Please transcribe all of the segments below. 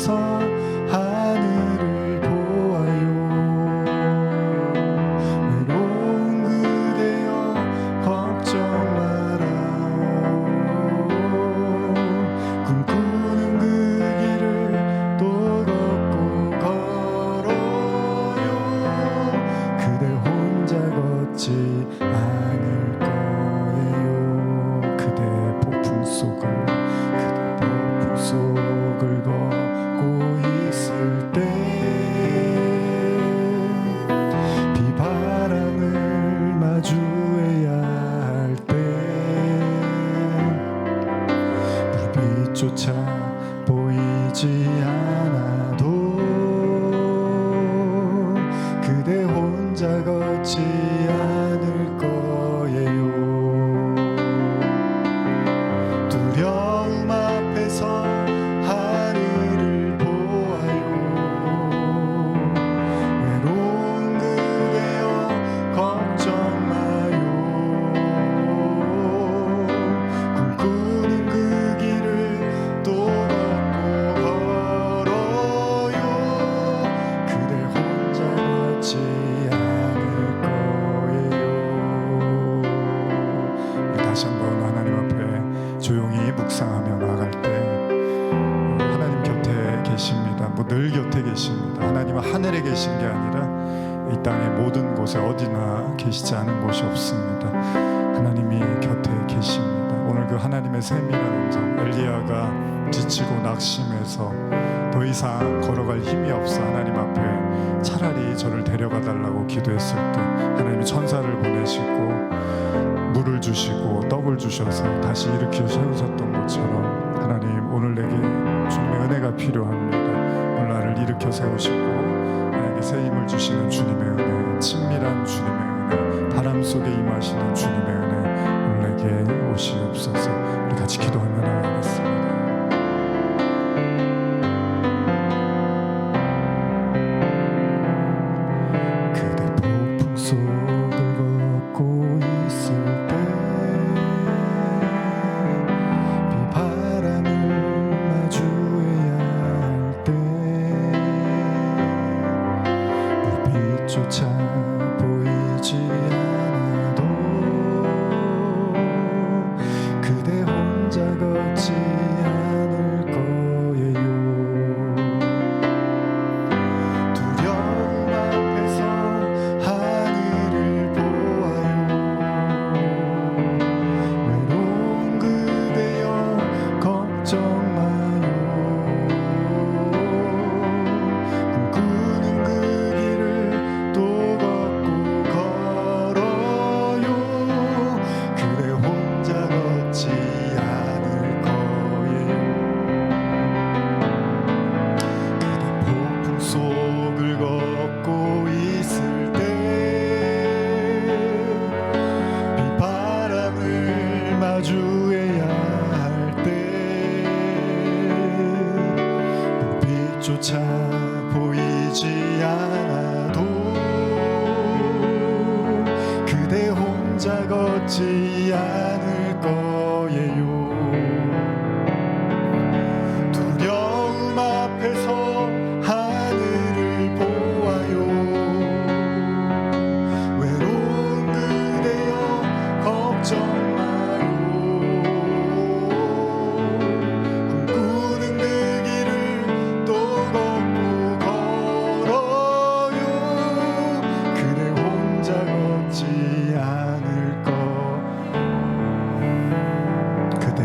앞에서 하늘을 보아요. 외로운 그대여 걱정 말아요. 꿈꾸는 그 길을 또 걷고 걸어요. 그대 혼자 걷지 않을 거예요. 그대 폭풍 속을 걷고 있을 때 비바람을 마주해야 할 때 불빛조차 보이지 않아도 그대 혼자 걷지 않을 거예요. 두려움 앞에서 하늘을 보아요. 외로운 그대여 걱정 마요. 꿈꾸는 그 길을 또 걷고 걸어요. 그대 혼자 걷지 않을 거예요. 다시 한번 하나님 앞에 조용히 묵상하며 나아갈 때 하나님 곁에 계십니다. 늘 곁에 계십니다. 하나님은 하늘에 계신 게 아니라 이 땅의 모든 곳에 어디나 계시지 않은 곳이 없습니다. 하나님이 곁에 계십니다. 오늘 그 하나님의 세밀한 음성, 엘리야가 지치고 낙심해서 더 이상 걸어갈 힘이 없어 하나님 앞에 차라리 저를 데려가 달라고 기도했을 때 하나님이 천사를 보내시고 물을 주시고 떡을 주셔서 다시 일으켜 세우셨던 것처럼 하나님 오늘 내게 주님의 은혜가 필요합니다. 오늘 나를 일으켜 세우시고 나에게 새 힘을 주시는 주님의 은혜, 친밀한 주님의 은혜, 바람 속에 임하시는 주님의 은혜 오늘 내게 오시옵소서. 우리 같이 기도하며 나아가겠습니다. 그대 폭풍 속을 걷고 있을 때 비바람을 마주해야 할 때 불빛조차 보이지 않아도 그대 혼자 걷지 않을 거예요. 두려움 앞에서 하늘을 보아요. 외로운 그대여 걱정 마요. 꿈꾸는 그 길을 또 걷고 걸어요. 그대 혼자 걷지 않을 거예요. 그대 폭풍 속을 걷고 있을 때 비바람을 마주해야 할 때 불빛조차 보이지 않아도 그대 혼자 걷지 않을 거예요. 두려움 앞에서 하늘을 보아요. 외로운 그대여 걱정 마요. 꿈꾸는 그 길을 또 걷고 걸어요. 그대 혼자 걷지 않을 거. 그대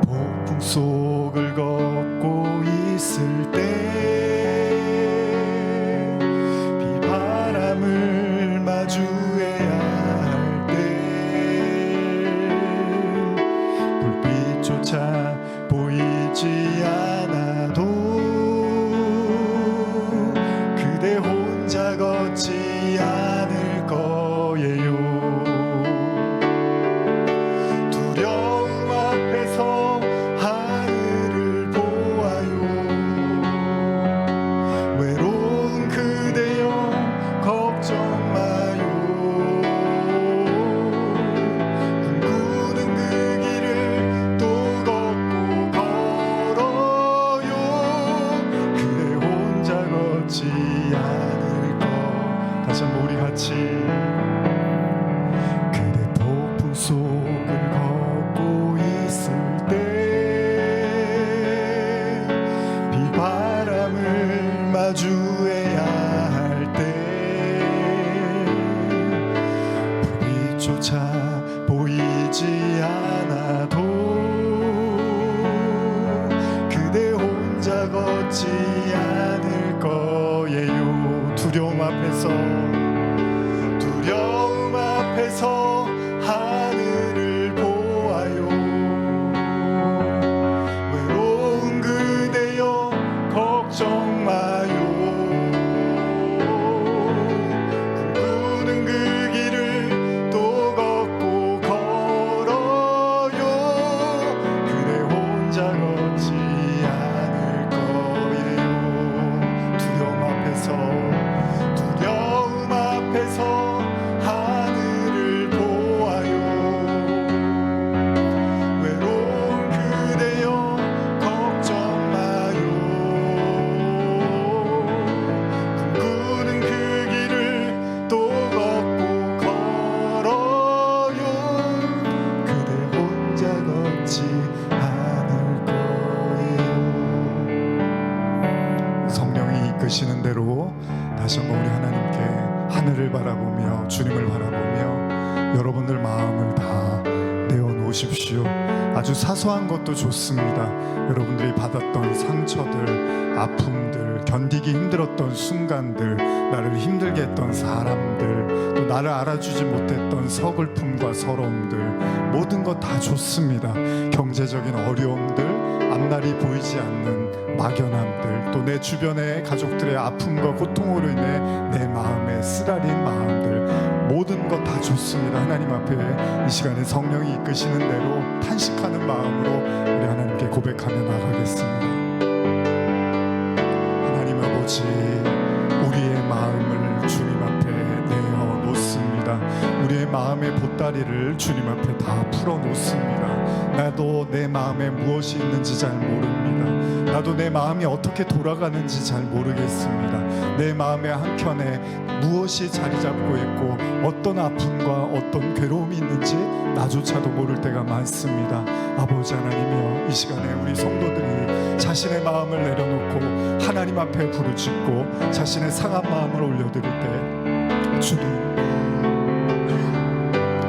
폭풍 속을 걷고 있을 때 비바람을 마주해야 할 때 불빛조차 보이지 않아도 그대 혼자 걷지 않을 거예요. 두려움 앞에서 하늘을 보아요. 같이 그대 폭풍 속을 걷고 있을 때 비바람을 마주해야 할 때 불빛조차 보이지 않아도 그대 혼자 걷지 않을 거예요. 두려움 앞에서 하늘을 보아요. 외로운 그대여 걱정 마요. 꿈꾸는 그 길을 또 걷고 걸어요. 그대 혼자 걷지 않을 거예요. 두려움 앞에서 하늘을 보아요. 외로운 그대여 걱정 마요. 꿈꾸는 그 길을 또 걷고 걸어요. 그대 혼자 걷지 않을 거예요. 성령이 이끄시는 대로 다시 한번 우리 하나님께 하늘을 바라보며 주님을 바라보며 여러분들 마음을 다 내어놓으십시오. 아주 사소한 것도 좋습니다. 여러분들이 받았던 상처들, 아픔들, 견디기 힘들었던 순간들, 나를 힘들게 했던 사람들, 또 나를 알아주지 못했던 서글픔과 서러움들, 모든 것 다 좋습니다. 경제적인 어려움들, 앞날이 보이지 않는 막연함들, 또 내 주변의 가족들의 아픔과 고통으로 인해 내 마음에 쓰라린 마음들, 모든 것 다 좋습니다. 하나님 앞에 이 시간에 성령이 이끄시는 대로 탄식하는 마음으로 우리 하나님께 고백하며 나가겠습니다. 하나님 아버지, 우리의 마음을 주님 앞에 내어놓습니다. 우리의 마음의 보따리를 주님 앞에 다 풀어놓습니다. 나도 내 마음에 무엇이 있는지 잘 모릅니다. 나도 내 마음이 어떻게 돌아가는지 잘 모르겠습니다. 내 마음의 한켠에 무엇이 자리 잡고 있고 어떤 아픔과 어떤 괴로움이 있는지 나조차도 모를 때가 많습니다. 아버지 하나님이여, 이 시간에 우리 성도들이 자신의 마음을 내려놓고 하나님 앞에 부르짖고 자신의 상한 마음을 올려드릴 때 주님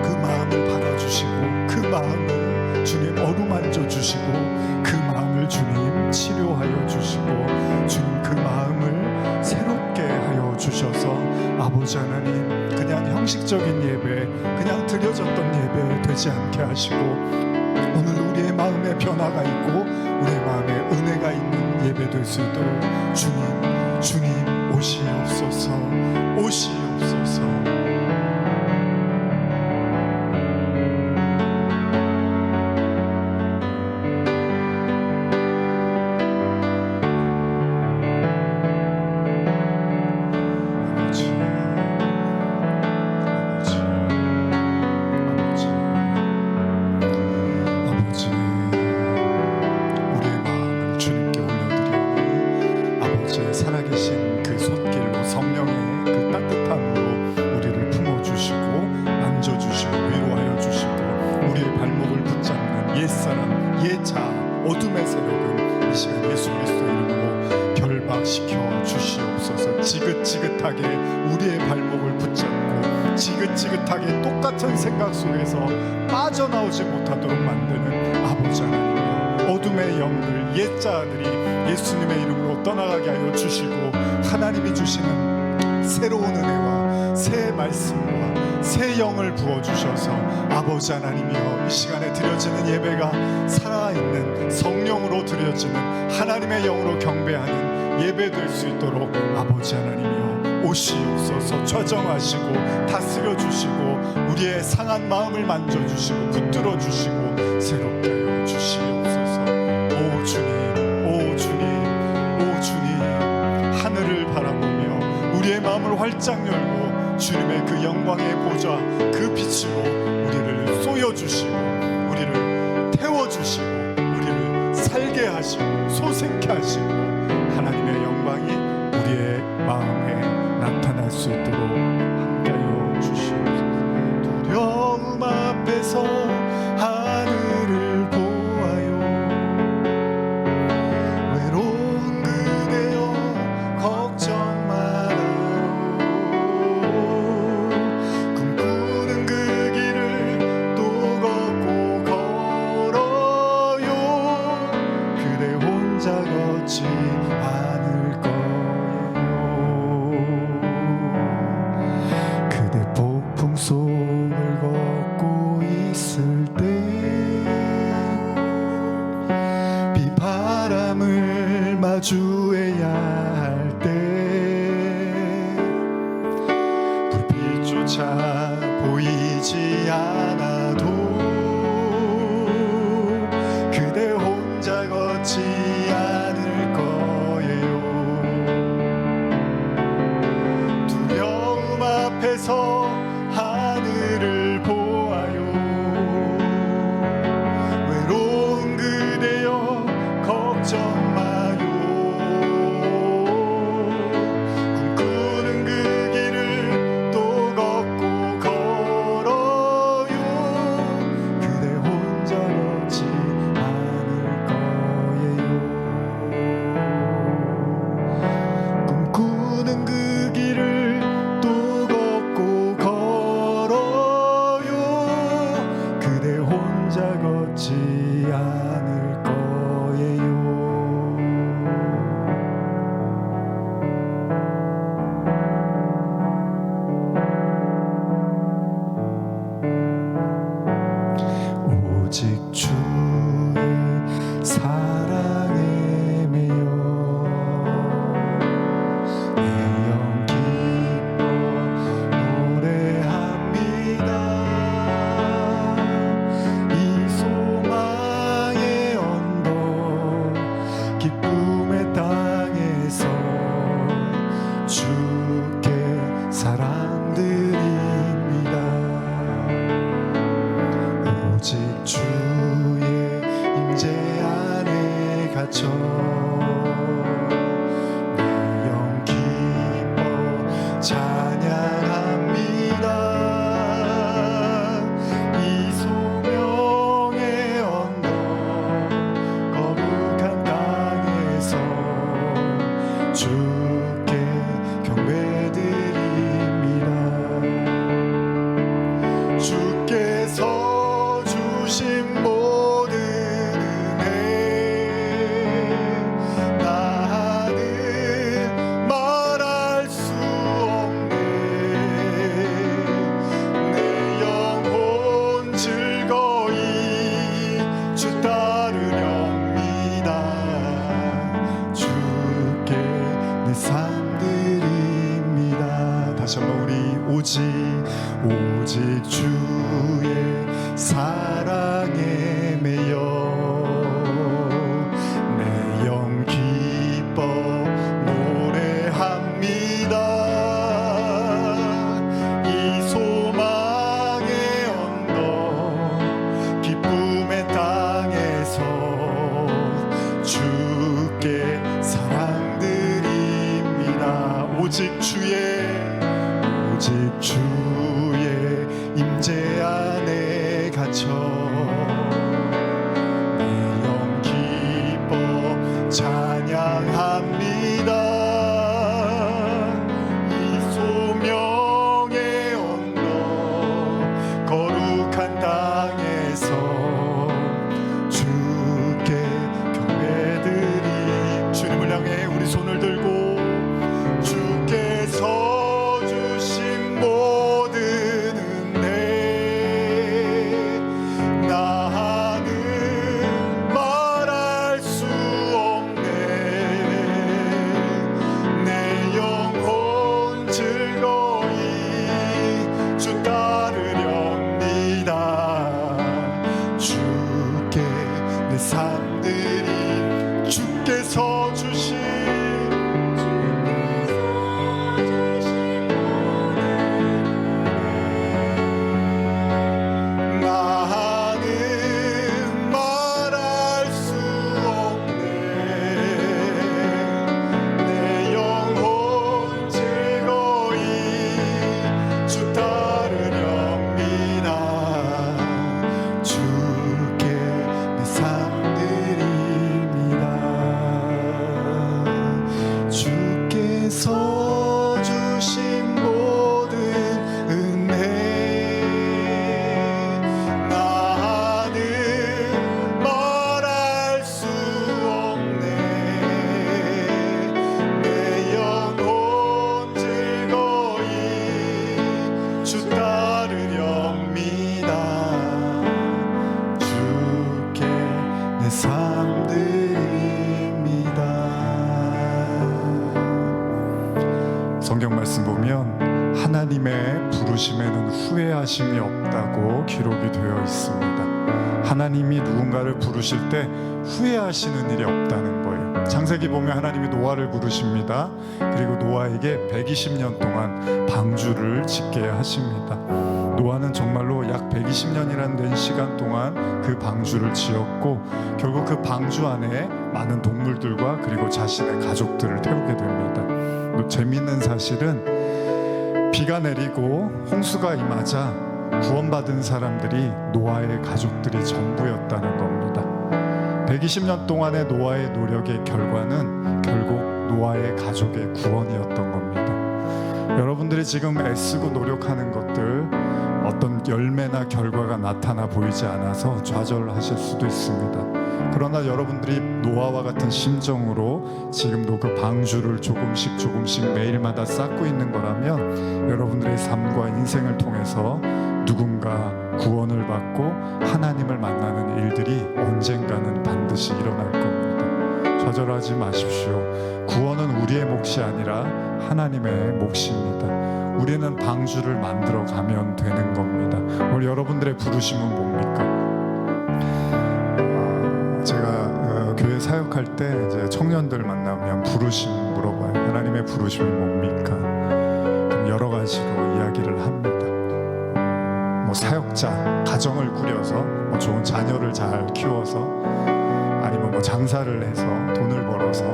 그 마음을 받아주시고 그 마음을 주님 어루만져 주시고 그 마음을 주님 치료하여 주시고 주님 그 마음을 새롭게 하여 주셔서 아버지 하나님, 그냥 형식적인 예배, 그냥 드려졌던 예배 되지 않게 하시고 오늘 우리의 마음에 변화가 있고 우리의 마음에 은혜가 있는 예배 될 수 있도록 주님 오시옵소서. 살아계신 그 손길로 성령의 그 따뜻함으로 우리를 품어주시고 만져주시고 위로하여 주시고 우리의 발목을 붙잡는 옛사람 옛자 어둠의 세력은 이 시간 예수 그리스도 이름으로 결박시켜 주시옵소서. 지긋지긋하게 우리의 발목을 붙잡고 지긋지긋하게 똑같은 생각 속에서 빠져나오지 못하도록 만드는 아버지 하나님이여, 어둠의 영들 옛자들이 예수님의 이름으로 떠나가게 하여 주시고 하나님이 주시는 새로운 은혜와 새 말씀과 새 영을 부어주셔서 아버지 하나님이여, 이 시간에 드려지는 예배가 살아있는 성령으로 드려지는 하나님의 영으로 경배하는 예배 될 수 있도록 아버지 하나님이여 오시옵소서. 조정하시고 다스려 주시고 우리의 상한 마음을 만져주시고 붙들어 주시고 새롭게 하여 주시옵소서. 오 주님 하늘을 바라보며 우리의 마음을 활짝 열고 주님의 그 영광의 보좌 그 빛으로 우리를 쏘여주시고 우리를 태워주시고 우리를 살게 하시고 소생케 하시고 하나님의 영광이 우리의 마음에 나타날 수 있도록 함께하여 걷지 않을 거예요. 그대 폭풍 속을 걷고 있을 때 비바람을 마주해야 할 때 불빛조차 보이지 않아도 그대 혼자 걷지 않을 거예요. 두려움 앞에서 하늘을 보아요. 외로운 그대여 걱정 마요. 꿈꾸는 그 길을 또 걷고 걸어요. 그대 혼자 걷지 않을 거예요. 꿈꾸는 그 길을 또 걷고 걸어요. 그대 혼자 걷지 않을 거예요. 오직 주의 사랑에 매여 내 영 기뻐 노래합니다. 이 소망의 언덕 기쁨의 땅에서 주께 사랑드립니다. 오직 주의 임재 안에 갇혀 내 영 기뻐 찬양합니다. 이 소명의 언덕 거룩한 땅에서 주께 경배드립니다. 주께서 주신 모든 은혜 나는 말할 수 없네. 내 영혼 즐거이 주 따르렵니다. 주께 내 삶 드립니다. 다시 한번 우리 오직 주의 사랑에 매여 내 영 기뻐 노래합니다. 이 소망의 언덕 기쁨의 땅에서 주께 사랑드립니다. 오직 주의 임재 안에 갇혀 내 영 기뻐 찬양합니다. 이 소명의 언덕 거룩한 땅에서 주께 경배드리. 주님을 향해 우리 손을 들고 주께서 주신 모든 은혜 나는 말할 수 없네. 내 영혼 즐거이 주 따르렵니다. 주께 내 삶들이 주께서 주신 성경 말씀 보면 하나님의 부르심에는 후회하심이 없다고 기록이 되어 있습니다. 하나님이 누군가를 부르실 때 후회하시는 일이 없다는 거예요. 창세기 보면 하나님이 노아를 부르십니다. 그리고 노아에게 120년 동안 방주를 짓게 하십니다. 노아는 정말로 약 120년이라는 된 시간 동안 그 방주를 지었고 결국 그 방주 안에 많은 동물들과 그리고 자신의 가족들을 태우게 됩니다. 또 재미있는 사실은 비가 내리고 홍수가 임하자 구원받은 사람들이 노아의 가족들이 전부였다는 겁니다. 120년 동안의 노아의 노력의 결과는 결국 노아의 가족의 구원이었던 겁니다. 여러분들이 지금 애쓰고 노력하는 것들 어떤 열매나 결과가 나타나 보이지 않아서 좌절하실 수도 있습니다. 그러나 여러분들이 노아와 같은 심정으로 지금도 그 방주를 조금씩 매일마다 쌓고 있는 거라면 여러분들의 삶과 인생을 통해서 누군가 구원을 받고 하나님을 만나는 일들이 언젠가는 반드시 일어날 겁니다. 좌절하지 마십시오. 구원은 우리의 몫이 아니라 하나님의 몫입니다. 우리는 방주를 만들어 가면 되는 겁니다. 오늘 여러분들의 부르심은 뭡니까? 제가 교회 사역할 때 이제 청년들 만나면 부르심 물어봐요. 하나님의 부르심이 뭡니까? 여러 가지로 이야기를 합니다. 뭐 사역자, 가정을 꾸려서 뭐 좋은 자녀를 잘 키워서 아니면 뭐 장사를 해서 돈을 벌어서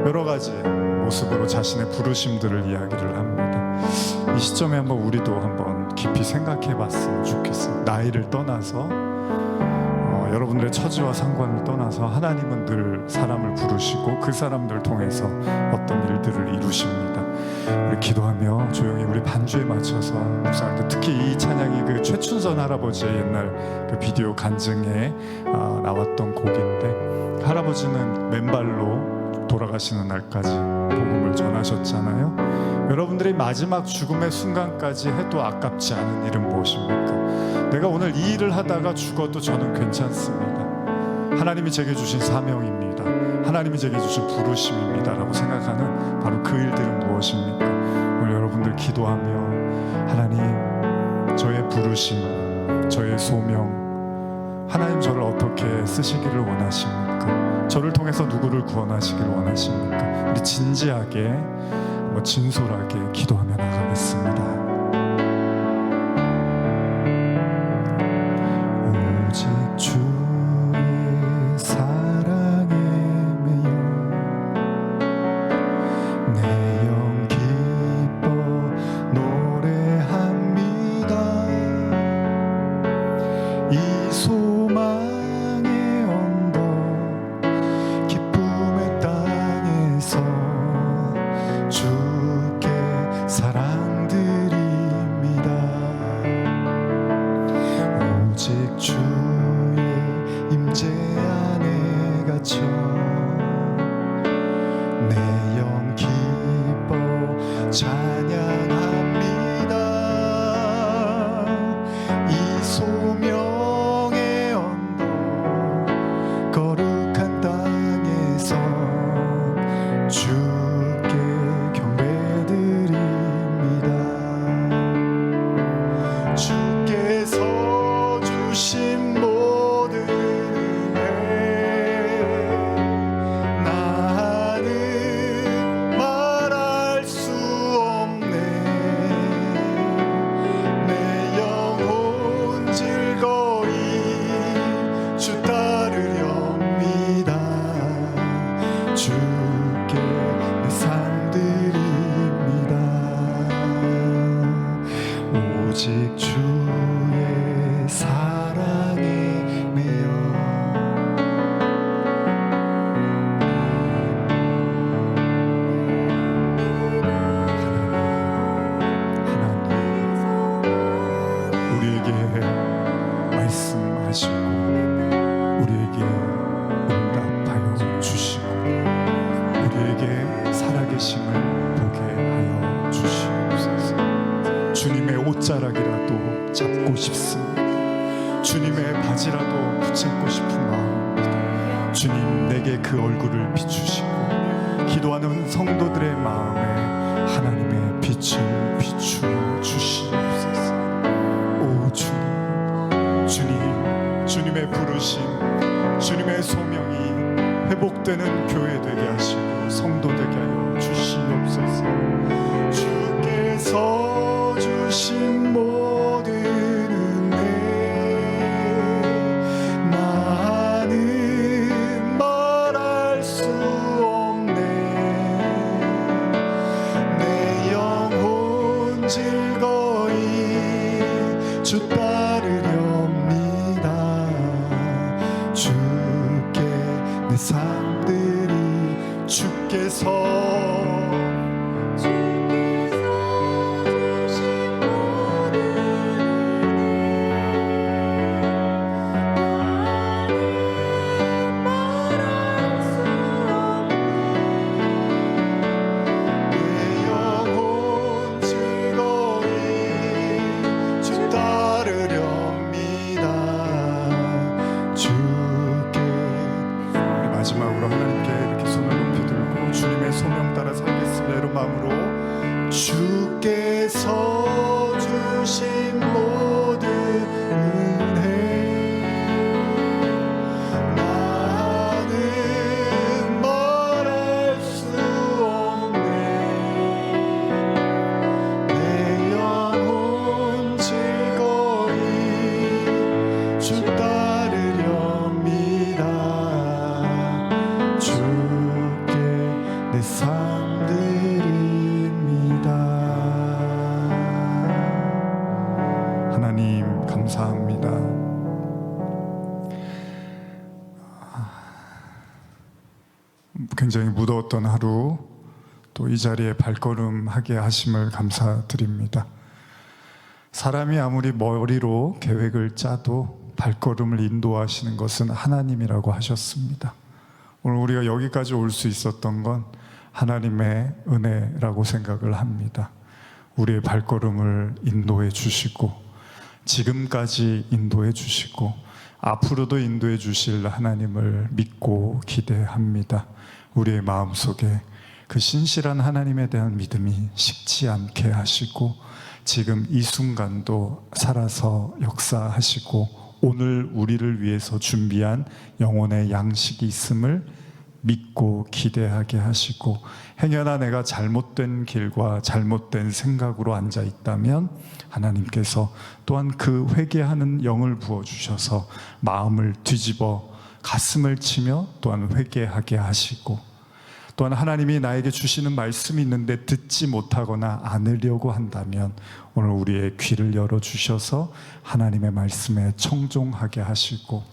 여러 가지 모습으로 자신의 부르심들을 이야기를 합니다. 이 시점에 한번 우리도 한번 깊이 생각해 봤으면 좋겠어요. 나이를 떠나서 여러분들의 처지와 상관을 떠나서 하나님은 늘 사람을 부르시고 그 사람들 통해서 어떤 일들을 이루십니다. 우리 기도하며 조용히 우리 반주에 맞춰서 묵상할 때 특히 이 찬양이 그 최춘선 할아버지의 옛날 그 비디오 간증에 나왔던 곡인데 할아버지는 맨발로 돌아가시는 날까지 복음을 전하셨잖아요. 여러분들이 마지막 죽음의 순간까지 해도 아깝지 않은 일은 무엇입니까? 내가 오늘 이 일을 하다가 죽어도 저는 괜찮습니다. 하나님이 제게 주신 사명입니다. 하나님이 제게 주신 부르심입니다 라고 생각하는 바로 그 일들은 무엇입니까? 오늘 여러분들 기도하며 하나님 저의 부르심, 저의 소명 하나님 저를 어떻게 쓰시기를 원하십니까? 저를 통해서 누구를 구원하시기를 원하십니까? 우리 진지하게 진솔하게 기도하며 나가겠습니다. 오직 주의 사랑에 매여 내 영 기뻐 노래합니다. 이 소망의 언덕 기쁨의 땅에서 주께 사랑드립니다. 오직 주의 임재 안에 갇혀 내 영 기뻐 찬양합니다. 이 소명의 언덕 거룩한 땅에서 주께 경배드립니다. 주께서 주신 모든 은혜 나는 말할 수 없네. 내 영혼 즐거이 주 따르렵니다. 주께 내 삶 드립니다. 오직 주의 사랑에 매여 하나님 우리에게 말씀하시고 우리에게 응답하여 주시고 우리에게 살아계심을 보게 하여 주시옵소서. 주님의 옷자락이라도 잡고 싶습니다. 주님의 바지라도 붙잡고 싶은 마음입니다. 주님 내게 그 얼굴을 비추시고 기도하는 성도들의 마음에 하나님의 되는 교회 되게 하시고 성도 되게 하여 주시옵소서. 주께서 주신 모든 은혜 나는 말할 수 없네. 내 영혼 즐거이 주 따르렵니다. 주께 내 삶들이 주께서 마지막으로 하나님께 이렇게 손을 높이 들고 주님의 소명 따라 살겠습니다. 이런 마음으로 주께서 주신 모든 은혜 나는 말할 수 없네. 내 영혼 즐거이 주 따르렵니다. 내 삶 드립니다. 하나님 감사합니다. 굉장히 무더웠던 하루 또 이 자리에 발걸음하게 하심을 감사드립니다. 사람이 아무리 머리로 계획을 짜도 발걸음을 인도하시는 것은 하나님이라고 하셨습니다. 오늘 우리가 여기까지 올 수 있었던 건 하나님의 은혜라고 생각을 합니다. 우리의 발걸음을 인도해 주시고 지금까지 인도해 주시고 앞으로도 인도해 주실 하나님을 믿고 기대합니다. 우리의 마음속에 그 신실한 하나님에 대한 믿음이 식지 않게 하시고 지금 이 순간도 살아서 역사하시고 오늘 우리를 위해서 준비한 영혼의 양식이 있음을 믿고 기대하게 하시고 행여나 내가 잘못된 길과 잘못된 생각으로 앉아 있다면 하나님께서 또한 그 회개하는 영을 부어주셔서 마음을 뒤집어 가슴을 치며 또한 회개하게 하시고 또한 하나님이 나에게 주시는 말씀이 있는데 듣지 못하거나 안으려고 한다면 오늘 우리의 귀를 열어주셔서 하나님의 말씀에 청종하게 하시고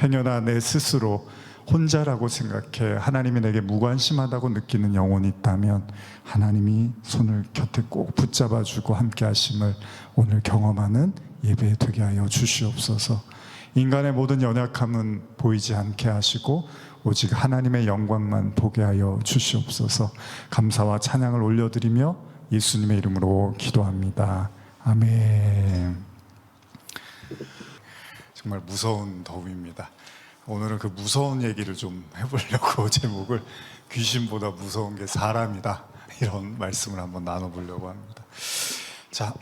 행여나 내 스스로 혼자라고 생각해 하나님이 내게 무관심하다고 느끼는 영혼이 있다면 하나님이 손을 곁에 꼭 붙잡아주고 함께 하심을 오늘 경험하는 예배 되게 하여 주시옵소서. 인간의 모든 연약함은 보이지 않게 하시고 오직 하나님의 영광만 보게 하여 주시옵소서. 감사와 찬양을 올려드리며 예수님의 이름으로 기도합니다. 아멘. 정말 무서운 더위입니다. 오늘은 그 무서운 얘기를 좀 해보려고 제목을 귀신보다 무서운 게 사람이다 이런 말씀을 한번 나눠보려고 합니다. 자,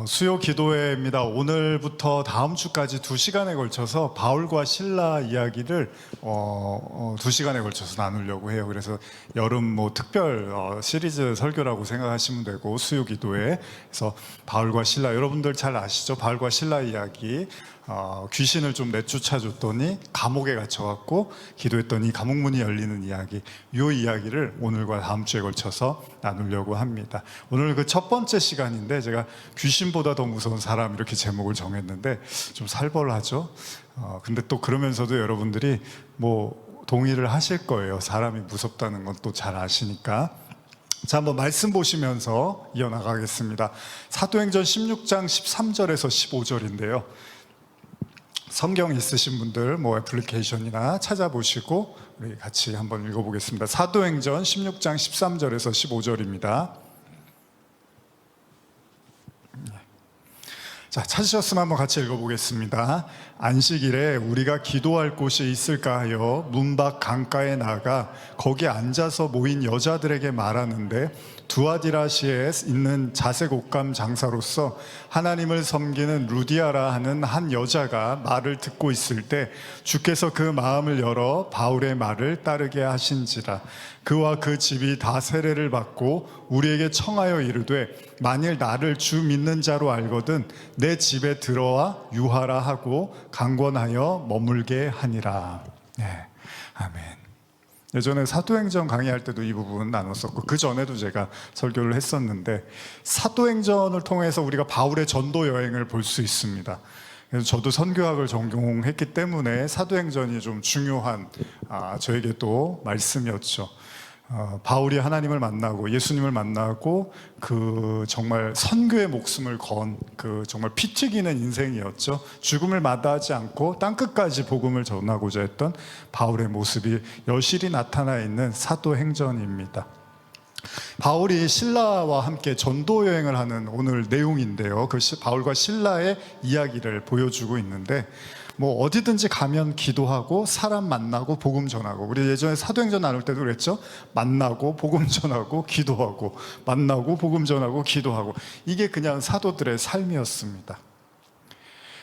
수요 기도회입니다. 오늘부터 다음 주까지 2시간에 걸쳐서 바울과 실라 이야기를 2시간에 걸쳐서 나누려고 해요. 그래서 여름 특별 시리즈 설교라고 생각하시면 되고 수요 기도회. 그래서 바울과 실라 여러분들 잘 아시죠? 바울과 실라 이야기. 귀신을 좀 내쫓아줬더니 감옥에 갇혀갖고 기도했더니 감옥 문이 열리는 이야기, 이 이야기를 오늘과 다음 주에 걸쳐서 나누려고 합니다. 오늘 그 첫 번째 시간인데 제가 귀신보다 더 무서운 사람 이렇게 제목을 정했는데 좀 살벌하죠. 근데 또 그러면서도 여러분들이 동의를 하실 거예요. 사람이 무섭다는 건 또 잘 아시니까. 자, 한번 말씀 보시면서 이어나가겠습니다. 사도행전 16장 13절에서 15절인데요. 성경 있으신 분들 애플리케이션이나 찾아보시고 우리 같이 한번 읽어보겠습니다. 사도행전 16장 13절에서 15절입니다. 자, 찾으셨으면 한번 같이 읽어보겠습니다. 안식일에 우리가 기도할 곳이 있을까 하여 문 밖 강가에 나가 거기 앉아서 모인 여자들에게 말하는데, 두아디라시에 있는 자색 옷감 장사로서 하나님을 섬기는 루디아라 하는 한 여자가 말을 듣고 있을 때 주께서 그 마음을 열어 바울의 말을 따르게 하신지라. 그와 그 집이 다 세례를 받고 우리에게 청하여 이르되, 만일 나를 주 믿는 자로 알거든 내 집에 들어와 유하라 하고 강권하여 머물게 하니라. 네, 아멘. 예전에 사도행전 강의할 때도 이 부분 나눴었고, 그 전에도 제가 설교를 했었는데, 사도행전을 통해서 우리가 바울의 전도 여행을 볼 수 있습니다. 그래서 저도 선교학을 전공했기 때문에 사도행전이 좀 중요한 저에게 또 말씀이었죠. 바울이 하나님을 만나고 예수님을 만나고 그 정말 선교의 목숨을 건 그 정말 피 튀기는 인생이었죠. 죽음을 마다하지 않고 땅끝까지 복음을 전하고자 했던 바울의 모습이 여실히 나타나 있는 사도행전입니다. 바울이 신라와 함께 전도 여행을 하는 오늘 내용인데요, 그 바울과 신라의 이야기를 보여주고 있는데, 뭐 어디든지 가면 기도하고 사람 만나고 복음 전하고, 우리 예전에 사도행전 나눌 때도 그랬죠. 만나고 복음 전하고 기도하고, 만나고 복음 전하고 기도하고, 이게 그냥 사도들의 삶이었습니다.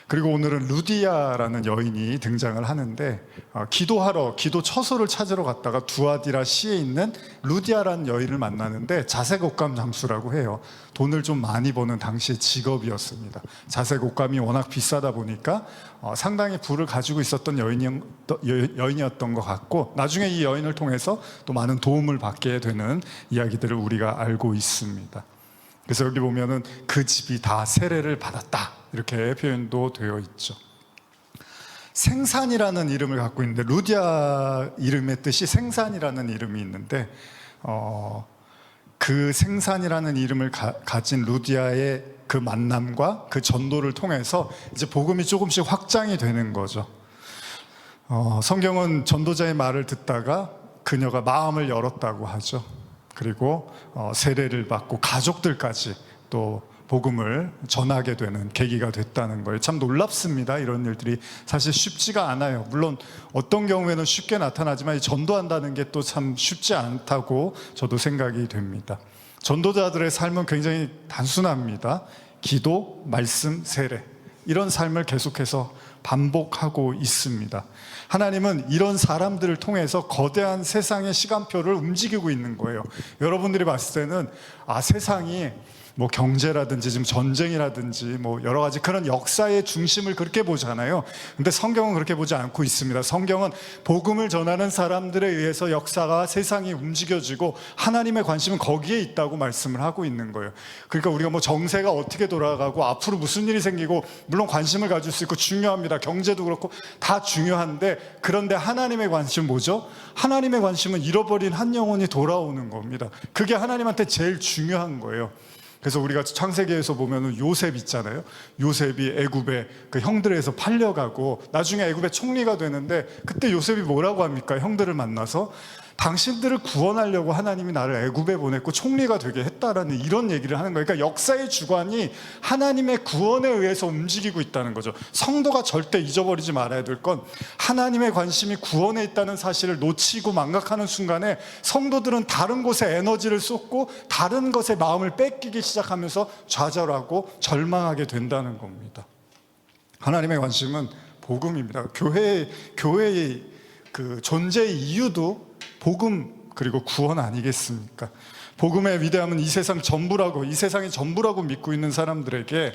그리고 오늘은 루디아라는 여인이 등장을 하는데, 기도 처소를 찾으러 갔다가 두아디라시에 있는 루디아라는 여인을 만나는데, 자색 옷감 장수라고 해요. 돈을 좀 많이 버는 당시의 직업이었습니다. 자색 옷감이 워낙 비싸다 보니까 상당히 부를 가지고 있었던 여인이었던 것 같고, 나중에 이 여인을 통해서 또 많은 도움을 받게 되는 이야기들을 우리가 알고 있습니다. 그래서 여기 보면은 그 집이 다 세례를 받았다, 이렇게 표현도 되어 있죠. 생산이라는 이름을 갖고 있는데, 루디아 이름의 뜻이 생산이라는 이름이 있는데, 그 생산이라는 이름을 가진 루디아의 그 만남과 그 전도를 통해서 이제 복음이 조금씩 확장이 되는 거죠. 성경은 전도자의 말을 듣다가 그녀가 마음을 열었다고 하죠. 그리고 세례를 받고 가족들까지 또 복음을 전하게 되는 계기가 됐다는 거예요. 참 놀랍습니다. 이런 일들이 사실 쉽지가 않아요. 물론 어떤 경우에는 쉽게 나타나지만 전도한다는 게 또 참 쉽지 않다고 저도 생각이 됩니다. 전도자들의 삶은 굉장히 단순합니다. 기도, 말씀, 세례, 이런 삶을 계속해서 반복하고 있습니다. 하나님은 이런 사람들을 통해서 거대한 세상의 시간표를 움직이고 있는 거예요. 여러분들이 봤을 때는 세상이 뭐 경제라든지 지금 전쟁이라든지 뭐 여러 가지 그런 역사의 중심을 그렇게 보잖아요. 근데 성경은 그렇게 보지 않고 있습니다. 성경은 복음을 전하는 사람들에 의해서 역사가, 세상이 움직여지고 하나님의 관심은 거기에 있다고 말씀을 하고 있는 거예요. 그러니까 우리가 뭐 정세가 어떻게 돌아가고 앞으로 무슨 일이 생기고, 물론 관심을 가질 수 있고 중요합니다. 경제도 그렇고 다 중요한데, 그런데 하나님의 관심은 뭐죠? 하나님의 관심은 잃어버린 한 영혼이 돌아오는 겁니다. 그게 하나님한테 제일 중요한 거예요. 그래서 우리가 창세기에서 보면은 요셉 있잖아요. 요셉이 애굽에 그 형들에서 팔려가고 나중에 애굽의 총리가 되는데, 그때 요셉이 뭐라고 합니까? 형들을 만나서 당신들을 구원하려고 하나님이 나를 애굽에 보냈고 총리가 되게 했다라는 이런 얘기를 하는 거예요. 그러니까 역사의 주관이 하나님의 구원에 의해서 움직이고 있다는 거죠. 성도가 절대 잊어버리지 말아야 될 건, 하나님의 관심이 구원에 있다는 사실을 놓치고 망각하는 순간에 성도들은 다른 곳에 에너지를 쏟고 다른 것에 마음을 뺏기기 시작하면서 좌절하고 절망하게 된다는 겁니다. 하나님의 관심은 복음입니다. 교회의 그 존재의 이유도 복음 그리고 구원 아니겠습니까? 복음의 위대함은 이 세상의 전부라고 믿고 있는 사람들에게,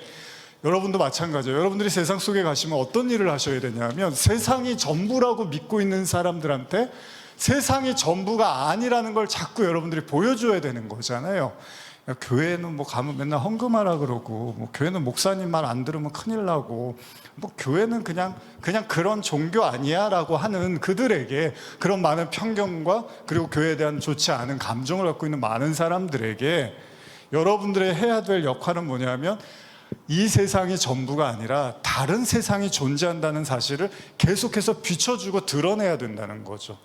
여러분도 마찬가지예요. 여러분들이 세상 속에 가시면 어떤 일을 하셔야 되냐면, 세상이 전부라고 믿고 있는 사람들한테 세상이 전부가 아니라는 걸 자꾸 여러분들이 보여줘야 되는 거잖아요. 교회는 뭐 가면 맨날 헌금하라 그러고, 뭐 교회는 목사님 말 안 들으면 큰일 나고, 뭐 교회는 그냥 그런 종교 아니야 라고 하는 그들에게, 그런 많은 편견과 그리고 교회에 대한 좋지 않은 감정을 갖고 있는 많은 사람들에게 여러분들의 해야 될 역할은 뭐냐면, 이 세상이 전부가 아니라 다른 세상이 존재한다는 사실을 계속해서 비춰주고 드러내야 된다는 거죠.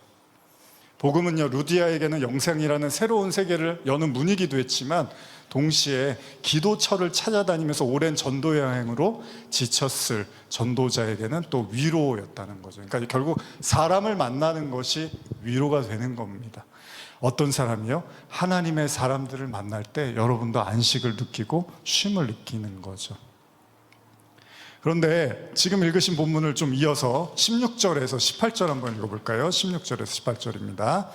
복음은요, 루디아에게는 영생이라는 새로운 세계를 여는 문이기도 했지만 동시에 기도처를 찾아다니면서 오랜 전도 여행으로 지쳤을 전도자에게는 또 위로였다는 거죠. 그러니까 결국 사람을 만나는 것이 위로가 되는 겁니다. 어떤 사람이요? 하나님의 사람들을 만날 때 여러분도 안식을 느끼고 쉼을 느끼는 거죠. 그런데 지금 읽으신 본문을 좀 이어서 16절에서 18절 한번 읽어볼까요? 16절에서 18절입니다.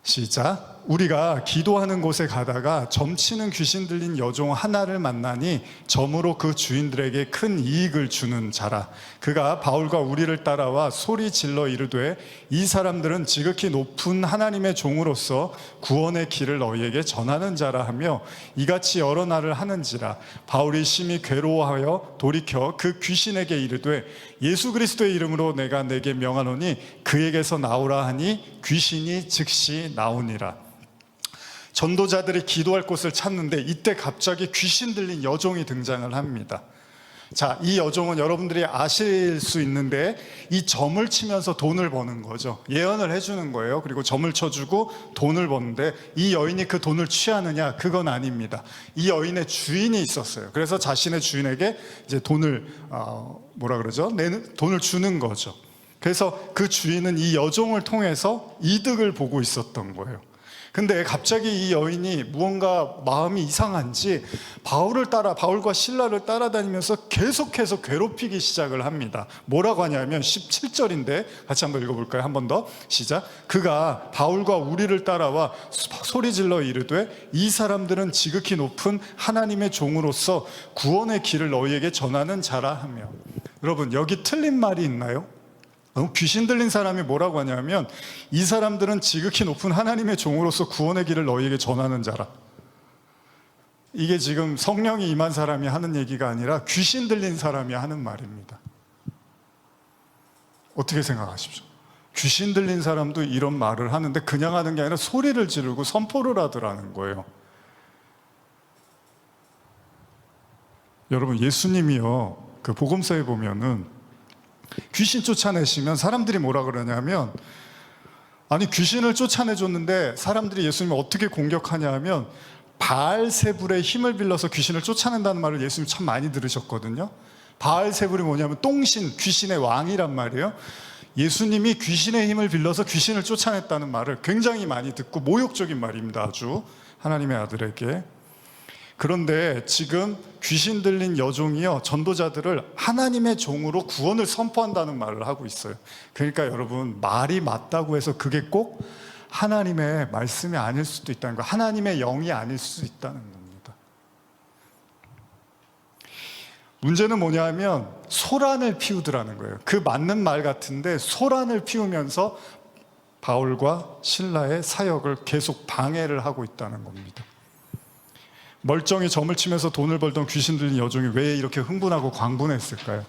시작. 우리가 기도하는 곳에 가다가 점치는 귀신 들린 여종 하나를 만나니 점으로 그 주인들에게 큰 이익을 주는 자라. 그가 바울과 우리를 따라와 소리 질러 이르되 이 사람들은 지극히 높은 하나님의 종으로서 구원의 길을 너희에게 전하는 자라 하며 이같이 여러 날을 하는지라. 바울이 심히 괴로워하여 돌이켜 그 귀신에게 이르되 예수 그리스도의 이름으로 내가 내게 명하노니 그에게서 나오라 하니 귀신이 즉시 나오니라. 전도자들이 기도할 곳을 찾는데 이때 갑자기 귀신 들린 여종이 등장을 합니다. 자, 이 여종은 여러분들이 아실 수 있는데 이 점을 치면서 돈을 버는 거죠. 예언을 해주는 거예요. 그리고 점을 쳐주고 돈을 버는데 이 여인이 그 돈을 취하느냐? 그건 아닙니다. 이 여인의 주인이 있었어요. 그래서 자신의 주인에게 이제 돈을 돈을 주는 거죠. 그래서 그 주인은 이 여종을 통해서 이득을 보고 있었던 거예요. 근데 갑자기 이 여인이 무언가 마음이 이상한지 바울과 실라를 따라다니면서 계속해서 괴롭히기 시작을 합니다. 뭐라고 하냐면 17절인데 같이 한번 읽어볼까요? 한 번 더 시작. 그가 바울과 우리를 따라와 소리질러 이르되 이 사람들은 지극히 높은 하나님의 종으로서 구원의 길을 너희에게 전하는 자라 하며. 여러분, 여기 틀린 말이 있나요? 귀신 들린 사람이 뭐라고 하냐면 이 사람들은 지극히 높은 하나님의 종으로서 구원의 길을 너희에게 전하는 자라. 이게 지금 성령이 임한 사람이 하는 얘기가 아니라 귀신 들린 사람이 하는 말입니다. 어떻게 생각하십시오? 귀신 들린 사람도 이런 말을 하는데 그냥 하는 게 아니라 소리를 지르고 선포를 하더라는 거예요. 여러분, 예수님이요, 그 복음서에 보면은 귀신 쫓아내시면 사람들이 뭐라 그러냐면, 아니 귀신을 쫓아내줬는데 사람들이 예수님을 어떻게 공격하냐 하면 바알세불의 힘을 빌려서 귀신을 쫓아낸다는 말을 예수님 참 많이 들으셨거든요. 바알세불이 뭐냐면 똥신, 귀신의 왕이란 말이에요. 예수님이 귀신의 힘을 빌려서 귀신을 쫓아냈다는 말을 굉장히 많이 듣고 모욕적인 말입니다. 아주 하나님의 아들에게. 그런데 지금 귀신 들린 여종이요, 전도자들을 하나님의 종으로 구원을 선포한다는 말을 하고 있어요. 그러니까 여러분, 말이 맞다고 해서 그게 꼭 하나님의 말씀이 아닐 수도 있다는 거예요. 하나님의 영이 아닐 수 있다는 겁니다. 문제는 뭐냐면 소란을 피우더라는 거예요. 그 맞는 말 같은데 소란을 피우면서 바울과 실라의 사역을 계속 방해를 하고 있다는 겁니다. 멀쩡히 점을 치면서 돈을 벌던 귀신 들린 여종이 왜 이렇게 흥분하고 광분했을까요?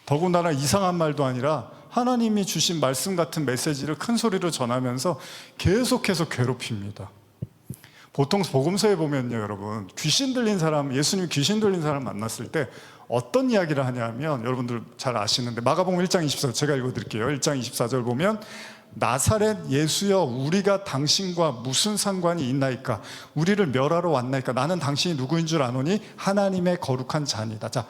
더군다나 이상한 말도 아니라 하나님이 주신 말씀 같은 메시지를 큰 소리로 전하면서 계속해서 괴롭힙니다. 보통 복음서에 보면요, 여러분, 귀신 들린 사람, 예수님이 귀신 들린 사람 만났을 때 어떤 이야기를 하냐면, 여러분들 잘 아시는데 마가복음 1장 24절 제가 읽어드릴게요. 1장 24절 보면 나사렛 예수여, 우리가 당신과 무슨 상관이 있나이까? 우리를 멸하러 왔나이까? 나는 당신이 누구인 줄 아노니 하나님의 거룩한 자니다. 자,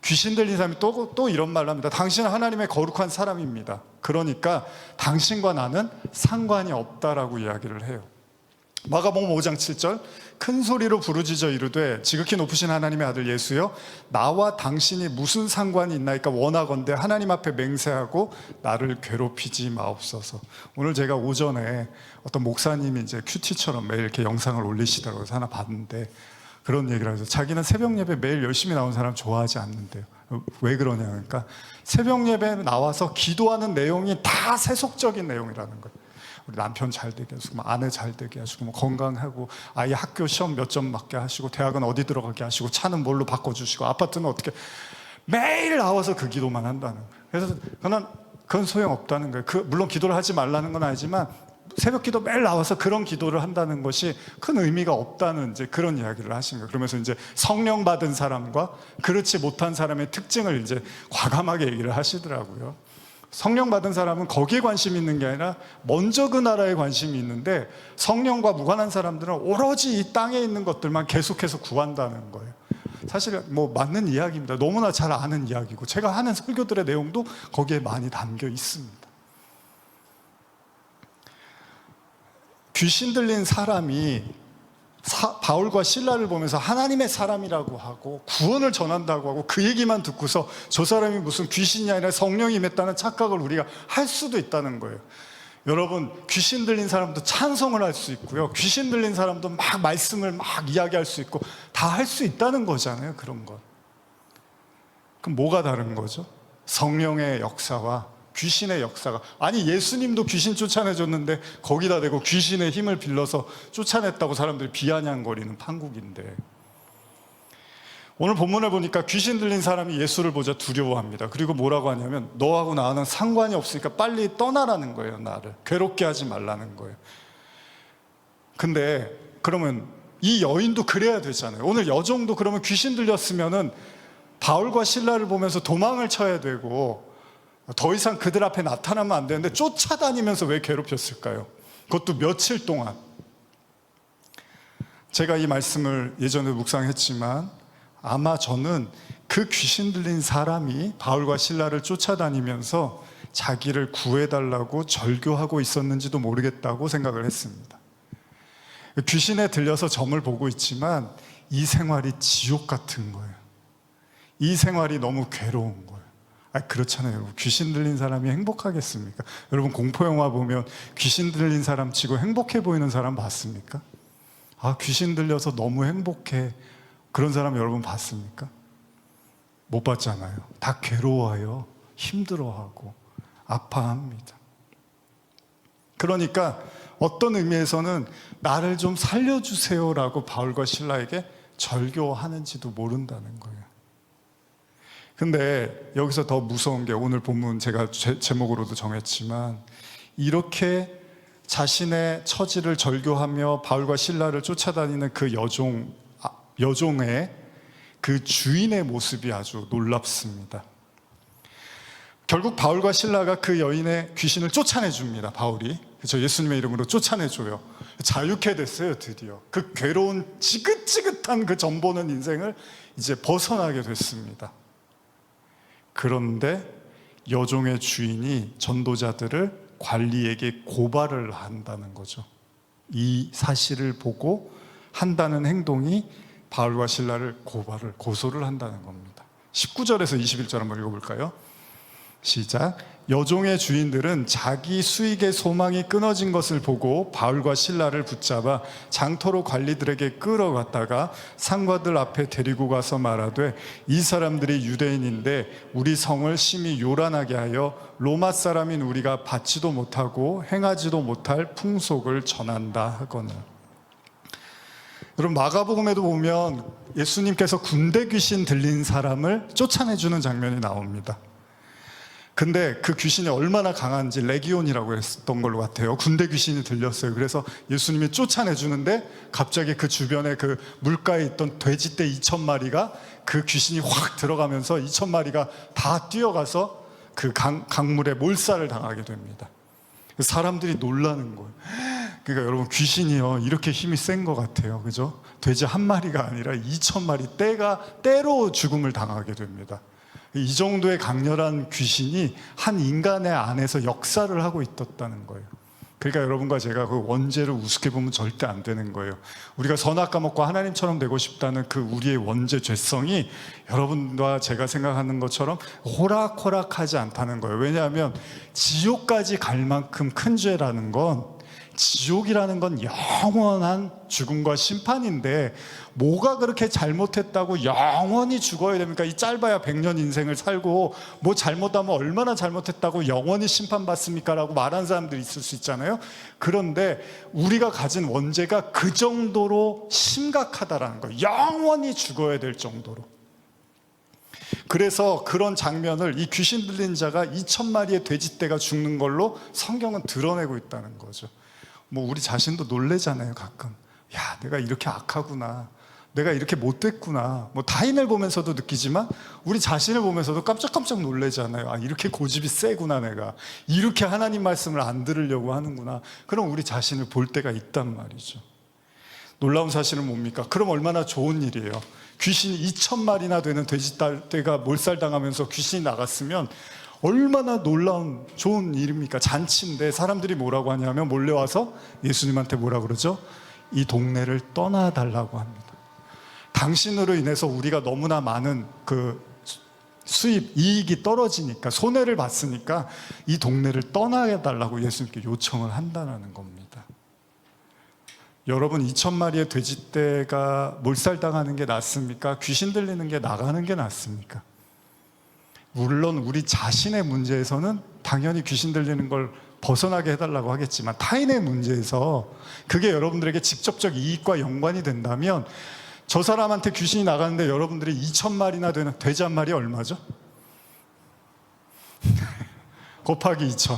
귀신 들린 사람이 또 이런 말을 합니다. 당신은 하나님의 거룩한 사람입니다. 그러니까 당신과 나는 상관이 없다라고 이야기를 해요. 마가복음 5장 7절 큰 소리로 부르짖어 이르되 지극히 높으신 하나님의 아들 예수여, 나와 당신이 무슨 상관이 있나이까? 원하건대 하나님 앞에 맹세하고 나를 괴롭히지 마옵소서. 오늘 제가 오전에 어떤 목사님이 이제 큐티처럼 매일 이렇게 영상을 올리시더라고요. 그래서 하나 봤는데 그런 얘기를 해서 자기는 새벽 예배 매일 열심히 나온 사람 좋아하지 않는데요. 왜 그러냐, 그러니까 새벽 예배 나와서 기도하는 내용이 다 세속적인 내용이라는 거예요. 우리 남편 잘 되게 하시고, 아내 잘 되게 하시고, 건강하고, 아이 학교 시험 몇 점 맞게 하시고, 대학은 어디 들어가게 하시고, 차는 뭘로 바꿔주시고, 아파트는 어떻게, 매일 나와서 그 기도만 한다는 거예요. 그래서 그건 소용없다는 거예요. 물론 기도를 하지 말라는 건 아니지만 새벽 기도 매일 나와서 그런 기도를 한다는 것이 큰 의미가 없다는 이제 그런 이야기를 하신 거예요. 그러면서 이제 성령 받은 사람과 그렇지 못한 사람의 특징을 이제 과감하게 얘기를 하시더라고요. 성령 받은 사람은 거기에 관심이 있는 게 아니라 먼저 그 나라에 관심이 있는데, 성령과 무관한 사람들은 오로지 이 땅에 있는 것들만 계속해서 구한다는 거예요. 사실 뭐 맞는 이야기입니다. 너무나 잘 아는 이야기고, 제가 하는 설교들의 내용도 거기에 많이 담겨 있습니다. 귀신 들린 사람이 바울과 실라를 보면서 하나님의 사람이라고 하고 구원을 전한다고 하고 그 얘기만 듣고서 저 사람이 무슨 귀신이 아니라 성령이 임했다는 착각을 우리가 할 수도 있다는 거예요. 여러분, 귀신 들린 사람도 찬송을 할 수 있고요, 귀신 들린 사람도 막 말씀을 막 이야기할 수 있고 다 할 수 있다는 거잖아요. 그런 것. 그럼 뭐가 다른 거죠? 성령의 역사와 귀신의 역사가. 아니, 예수님도 귀신 쫓아내줬는데 거기다 대고 귀신의 힘을 빌려서 쫓아냈다고 사람들이 비아냥거리는 판국인데, 오늘 본문을 보니까 귀신 들린 사람이 예수를 보자 두려워합니다. 그리고 뭐라고 하냐면, 너하고 나는 상관이 없으니까 빨리 떠나라는 거예요. 나를 괴롭게 하지 말라는 거예요. 근데 그러면 이 여인도 그래야 되잖아요. 오늘 여종도 그러면 귀신 들렸으면은 바울과 실라를 보면서 도망을 쳐야 되고 더 이상 그들 앞에 나타나면 안 되는데 쫓아다니면서 왜 괴롭혔을까요? 그것도 며칠 동안. 제가 이 말씀을 예전에 묵상했지만 아마 저는 그 귀신 들린 사람이 바울과 실라를 쫓아다니면서 자기를 구해달라고 절교하고 있었는지도 모르겠다고 생각을 했습니다. 귀신에 들려서 점을 보고 있지만 이 생활이 지옥 같은 거예요. 이 생활이 너무 괴로운 거예요. 그렇잖아요. 여러분, 귀신 들린 사람이 행복하겠습니까? 여러분, 공포영화 보면 귀신 들린 사람 치고 행복해 보이는 사람 봤습니까? 귀신 들려서 너무 행복해, 그런 사람 여러분 봤습니까? 못 봤잖아요. 다 괴로워요. 힘들어하고 아파합니다. 그러니까 어떤 의미에서는 나를 좀 살려주세요라고 바울과 실라에게 절교하는지도 모른다는 거예요. 근데 여기서 더 무서운 게, 오늘 본문 제가 제목으로도 정했지만, 이렇게 자신의 처지를 절교하며 바울과 실라를 쫓아다니는 그 여종의 그 주인의 모습이 아주 놀랍습니다. 결국 바울과 실라가 그 여인의 귀신을 쫓아내줍니다. 바울이, 그렇죠? 예수님의 이름으로 쫓아내줘요. 자유케 됐어요. 드디어 그 괴로운 지긋지긋한 그 점보는 인생을 이제 벗어나게 됐습니다. 그런데 여종의 주인이 전도자들을 관리에게 고발을 한다는 거죠. 이 사실을 보고 한다는 행동이 바울과 실라를 고소를 한다는 겁니다. 19절에서 21절 한번 읽어볼까요? 시작. 여종의 주인들은 자기 수익의 소망이 끊어진 것을 보고 바울과 실라를 붙잡아 장터로 관리들에게 끌어갔다가 상관들 앞에 데리고 가서 말하되, 이 사람들이 유대인인데 우리 성을 심히 요란하게 하여 로마 사람인 우리가 받지도 못하고 행하지도 못할 풍속을 전한다 하거늘. 여러분, 마가복음에도 보면 예수님께서 군대 귀신 들린 사람을 쫓아내주는 장면이 나옵니다. 근데 그 귀신이 얼마나 강한지, 레기온이라고 했던 걸로 같아요. 군대 귀신이 들렸어요. 그래서 예수님이 쫓아내주는데 갑자기 그 주변에 그 물가에 있던 돼지떼 2,000마리가 그 귀신이 확 들어가면서 2,000마리가 다 뛰어가서 그 강물에 몰살을 당하게 됩니다. 사람들이 놀라는 거예요. 그러니까 여러분, 귀신이요, 이렇게 힘이 센 것 같아요. 그죠? 돼지 한 마리가 아니라 2,000마리 때로 죽음을 당하게 됩니다. 이 정도의 강렬한 귀신이 한 인간의 안에서 역사를 하고 있었다는 거예요. 그러니까 여러분과 제가 그 원죄를 우습게 보면 절대 안 되는 거예요. 우리가 선악 까먹고 하나님처럼 되고 싶다는 그 우리의 원죄 죄성이 여러분과 제가 생각하는 것처럼 호락호락하지 않다는 거예요. 왜냐하면 지옥까지 갈 만큼 큰 죄라는 건, 지옥이라는 건 영원한 죽음과 심판인데, 뭐가 그렇게 잘못했다고 영원히 죽어야 됩니까? 이 짧아야 100년 인생을 살고 뭐 잘못하면 얼마나 잘못했다고 영원히 심판받습니까? 라고 말하는 사람들이 있을 수 있잖아요. 그런데 우리가 가진 원죄가 그 정도로 심각하다라는 거예요. 영원히 죽어야 될 정도로. 그래서 그런 장면을, 이 귀신 들린 자가 2,000마리의 돼지떼가 죽는 걸로 성경은 드러내고 있다는 거죠. 뭐 우리 자신도 놀래잖아요. 가끔. 야, 내가 이렇게 악하구나. 내가 이렇게 못됐구나. 뭐 타인을 보면서도 느끼지만 우리 자신을 보면서도 깜짝깜짝 놀라잖아요. 아, 이렇게 고집이 세구나. 내가 이렇게 하나님 말씀을 안 들으려고 하는구나. 그럼 우리 자신을 볼 때가 있단 말이죠. 놀라운 사실은 뭡니까? 그럼 얼마나 좋은 일이에요. 귀신이 2,000마리나 되는 돼지떼가 몰살당하면서 귀신이 나갔으면 얼마나 놀라운 좋은 일입니까? 잔치인데 사람들이 뭐라고 하냐면 몰려와서 예수님한테 뭐라 그러죠? 이 동네를 떠나달라고 합니다. 당신으로 인해서 우리가 너무나 많은 그 수입, 이익이 떨어지니까, 손해를 봤으니까 이 동네를 떠나달라고 예수님께 요청을 한다는 겁니다. 여러분, 2,000마리의 돼지떼가 몰살당하는 게 낫습니까? 귀신 들리는 게 나가는 게 낫습니까? 물론 우리 자신의 문제에서는 당연히 귀신 들리는 걸 벗어나게 해달라고 하겠지만, 타인의 문제에서 그게 여러분들에게 직접적 이익과 연관이 된다면, 저 사람한테 귀신이 나가는데 여러분들이 2,000마리나 되는 돼지 한 마리 얼마죠? 곱하기 2,000.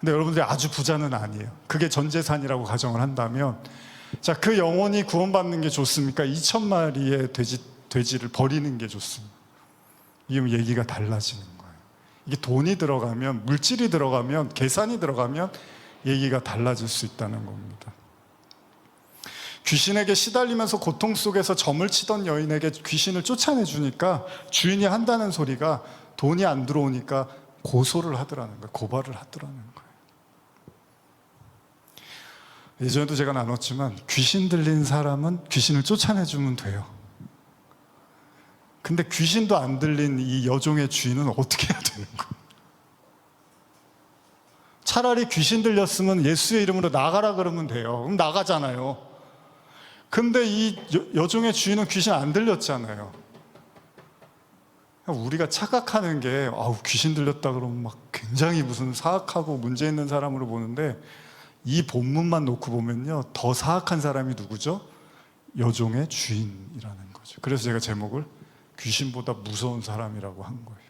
근데 여러분들이 아주 부자는 아니에요. 그게 전 재산이라고 가정을 한다면, 자, 그 영혼이 구원받는 게 좋습니까? 2,000마리의 돼지를 버리는 게 좋습니다. 이게 얘기가 달라지는 거예요. 이게 돈이 들어가면, 물질이 들어가면, 계산이 들어가면 얘기가 달라질 수 있다는 겁니다. 귀신에게 시달리면서 고통 속에서 점을 치던 여인에게 귀신을 쫓아내주니까 주인이 한다는 소리가 돈이 안 들어오니까 고소를 하더라는 거예요. 고발을 하더라는 거예요. 예전에도 제가 나눴지만 귀신 들린 사람은 귀신을 쫓아내주면 돼요. 근데 귀신도 안 들린 이 여종의 주인은 어떻게 해야 되는 거예요? 차라리 귀신 들렸으면 예수의 이름으로 나가라 그러면 돼요. 그럼 나가잖아요. 근데 이 여종의 주인은 귀신 안 들렸잖아요. 우리가 착각하는 게, 아우, 귀신 들렸다 그러면 막 굉장히 무슨 사악하고 문제 있는 사람으로 보는데, 이 본문만 놓고 보면요, 더 사악한 사람이 누구죠? 여종의 주인이라는 거죠. 그래서 제가 제목을 귀신보다 무서운 사람이라고 한 거예요.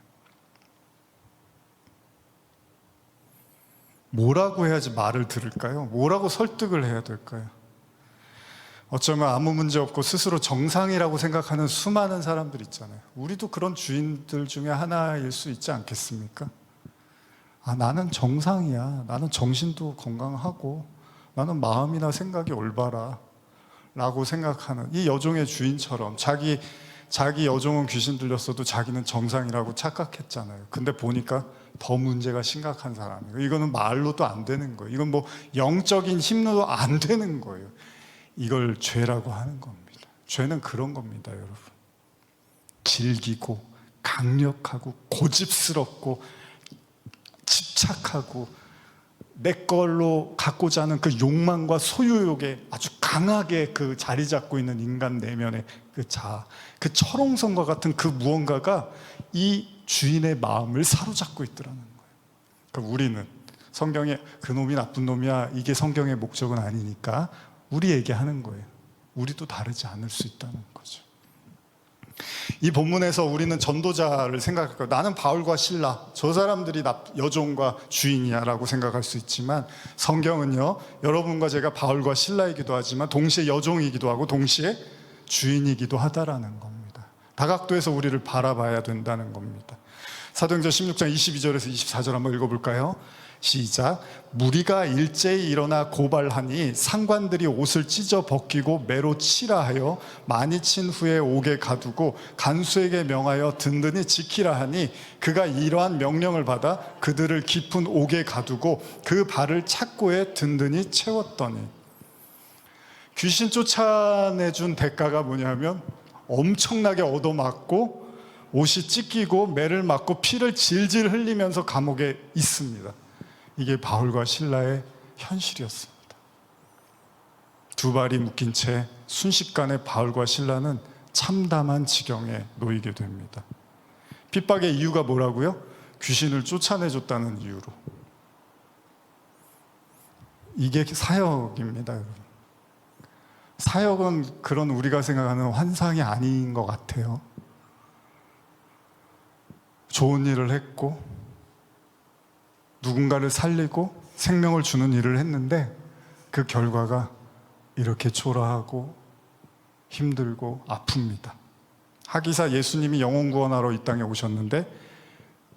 뭐라고 해야지 말을 들을까요? 뭐라고 설득을 해야 될까요? 어쩌면 아무 문제 없고 스스로 정상이라고 생각하는 수많은 사람들 있잖아요. 우리도 그런 주인들 중에 하나일 수 있지 않겠습니까? 아, 나는 정상이야. 나는 정신도 건강하고 나는 마음이나 생각이 올바라 라고 생각하는 이 여종의 주인처럼 자기 여종은 귀신 들렸어도 자기는 정상이라고 착각했잖아요. 근데 보니까 더 문제가 심각한 사람이에요. 이거는 말로도 안 되는 거예요. 이건 뭐 영적인 힘로도 안 되는 거예요. 이걸 죄라고 하는 겁니다. 죄는 그런 겁니다, 여러분. 질기고 강력하고 고집스럽고 집착하고 내 걸로 갖고자 하는 그 욕망과 소유욕에 아주 강하게 그 자리 잡고 있는 인간 내면의 그 자아, 그 철옹성과 같은 그 무언가가 이 주인의 마음을 사로잡고 있더라는 거예요. 그러니까 우리는 성경에 그놈이 나쁜 놈이야, 이게 성경의 목적은 아니니까 우리에게 하는 거예요. 우리도 다르지 않을 수 있다는 거죠. 이 본문에서 우리는 전도자를 생각할 거예요. 나는 바울과 실라, 저 사람들이 여종과 주인이야 라고 생각할 수 있지만, 성경은요, 여러분과 제가 바울과 실라이기도 하지만 동시에 여종이기도 하고 동시에 주인이기도 하다라는 겁니다. 다각도에서 우리를 바라봐야 된다는 겁니다. 사도행전 16장 22절에서 24절 한번 읽어볼까요? 시작. 무리가 일제히 일어나 고발하니 상관들이 옷을 찢어 벗기고 매로 치라 하여 많이 친 후에 옥에 가두고 간수에게 명하여 든든히 지키라 하니, 그가 이러한 명령을 받아 그들을 깊은 옥에 가두고 그 발을 착고에 든든히 채웠더니. 귀신 쫓아내준 대가가 뭐냐면 엄청나게 얻어맞고 옷이 찢기고 매를 맞고 피를 질질 흘리면서 감옥에 있습니다. 이게 바울과 실라의 현실이었습니다. 두 발이 묶인 채 순식간에 바울과 실라는 참담한 지경에 놓이게 됩니다. 핍박의 이유가 뭐라고요? 귀신을 쫓아내줬다는 이유로. 이게 사역입니다, 여러분. 사역은 그런 우리가 생각하는 환상이 아닌 것 같아요. 좋은 일을 했고 누군가를 살리고 생명을 주는 일을 했는데 그 결과가 이렇게 초라하고 힘들고 아픕니다. 하기사 예수님이 영혼 구원하러 이 땅에 오셨는데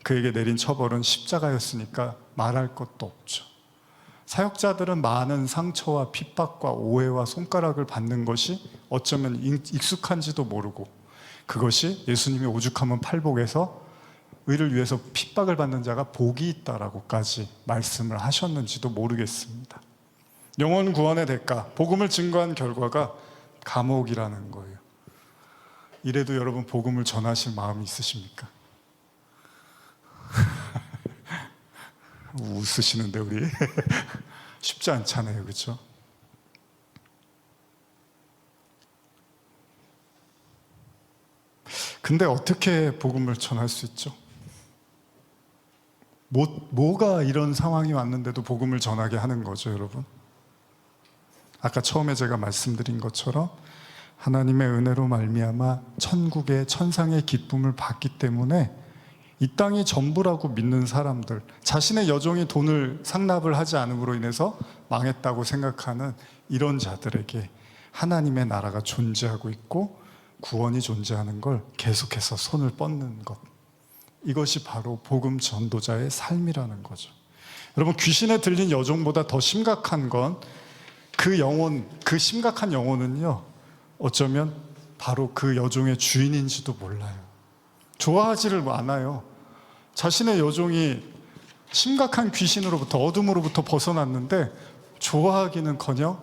그에게 내린 처벌은 십자가였으니까 말할 것도 없죠. 사역자들은 많은 상처와 핍박과 오해와 손가락을 받는 것이 어쩌면 익숙한지도 모르고, 그것이 예수님이 오죽하면 팔복에서 의를 위해서 핍박을 받는 자가 복이 있다라고까지 말씀을 하셨는지도 모르겠습니다. 영혼 구원의 대가, 복음을 증거한 결과가 감옥이라는 거예요. 이래도 여러분 복음을 전하실 마음이 있으십니까? 웃으시는데 우리 쉽지 않잖아요, 그렇죠? 근데 어떻게 복음을 전할 수 있죠? 뭐가 이런 상황이 왔는데도 복음을 전하게 하는 거죠, 여러분? 아까 처음에 제가 말씀드린 것처럼 하나님의 은혜로 말미암아 천국의 천상의 기쁨을 받기 때문에 이 땅이 전부라고 믿는 사람들, 자신의 여종이 돈을 상납을 하지 않음으로 인해서 망했다고 생각하는 이런 자들에게 하나님의 나라가 존재하고 있고 구원이 존재하는 걸 계속해서 손을 뻗는 것, 이것이 바로 복음 전도자의 삶이라는 거죠. 여러분, 귀신에 들린 여종보다 더 심각한 건 그 심각한 영혼은요, 어쩌면 바로 그 여종의 주인인지도 몰라요. 좋아하지를 않아요. 자신의 여종이 심각한 귀신으로부터, 어둠으로부터 벗어났는데 좋아하기는커녕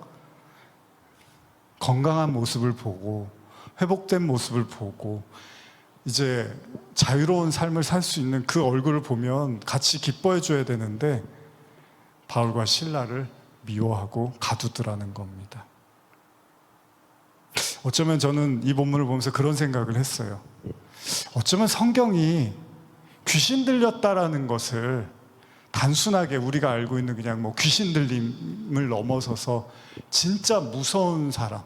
건강한 모습을 보고 회복된 모습을 보고 이제 자유로운 삶을 살 수 있는 그 얼굴을 보면 같이 기뻐해 줘야 되는데 바울과 실라를 미워하고 가두더라는 겁니다. 어쩌면 저는 이 본문을 보면서 그런 생각을 했어요. 어쩌면 성경이 귀신 들렸다라는 것을 단순하게 우리가 알고 있는 그냥 뭐 귀신 들림을 넘어서서 진짜 무서운 사람,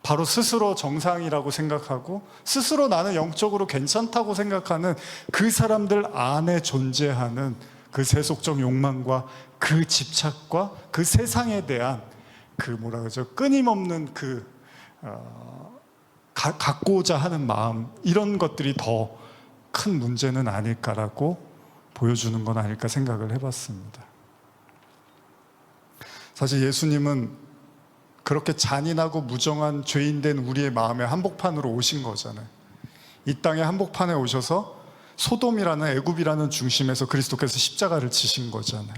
바로 스스로 정상이라고 생각하고 스스로 나는 영적으로 괜찮다고 생각하는 그 사람들 안에 존재하는 그 세속적 욕망과 그 집착과 그 세상에 대한 그 뭐라 그러죠? 끊임없는 갖고자 하는 마음, 이런 것들이 더 큰 문제는 아닐까라고 보여주는 건 아닐까 생각을 해봤습니다. 사실 예수님은 그렇게 잔인하고 무정한 죄인된 우리의 마음의 한복판으로 오신 거잖아요. 이 땅의 한복판에 오셔서 소돔이라는, 애굽이라는 중심에서 그리스도께서 십자가를 지신 거잖아요.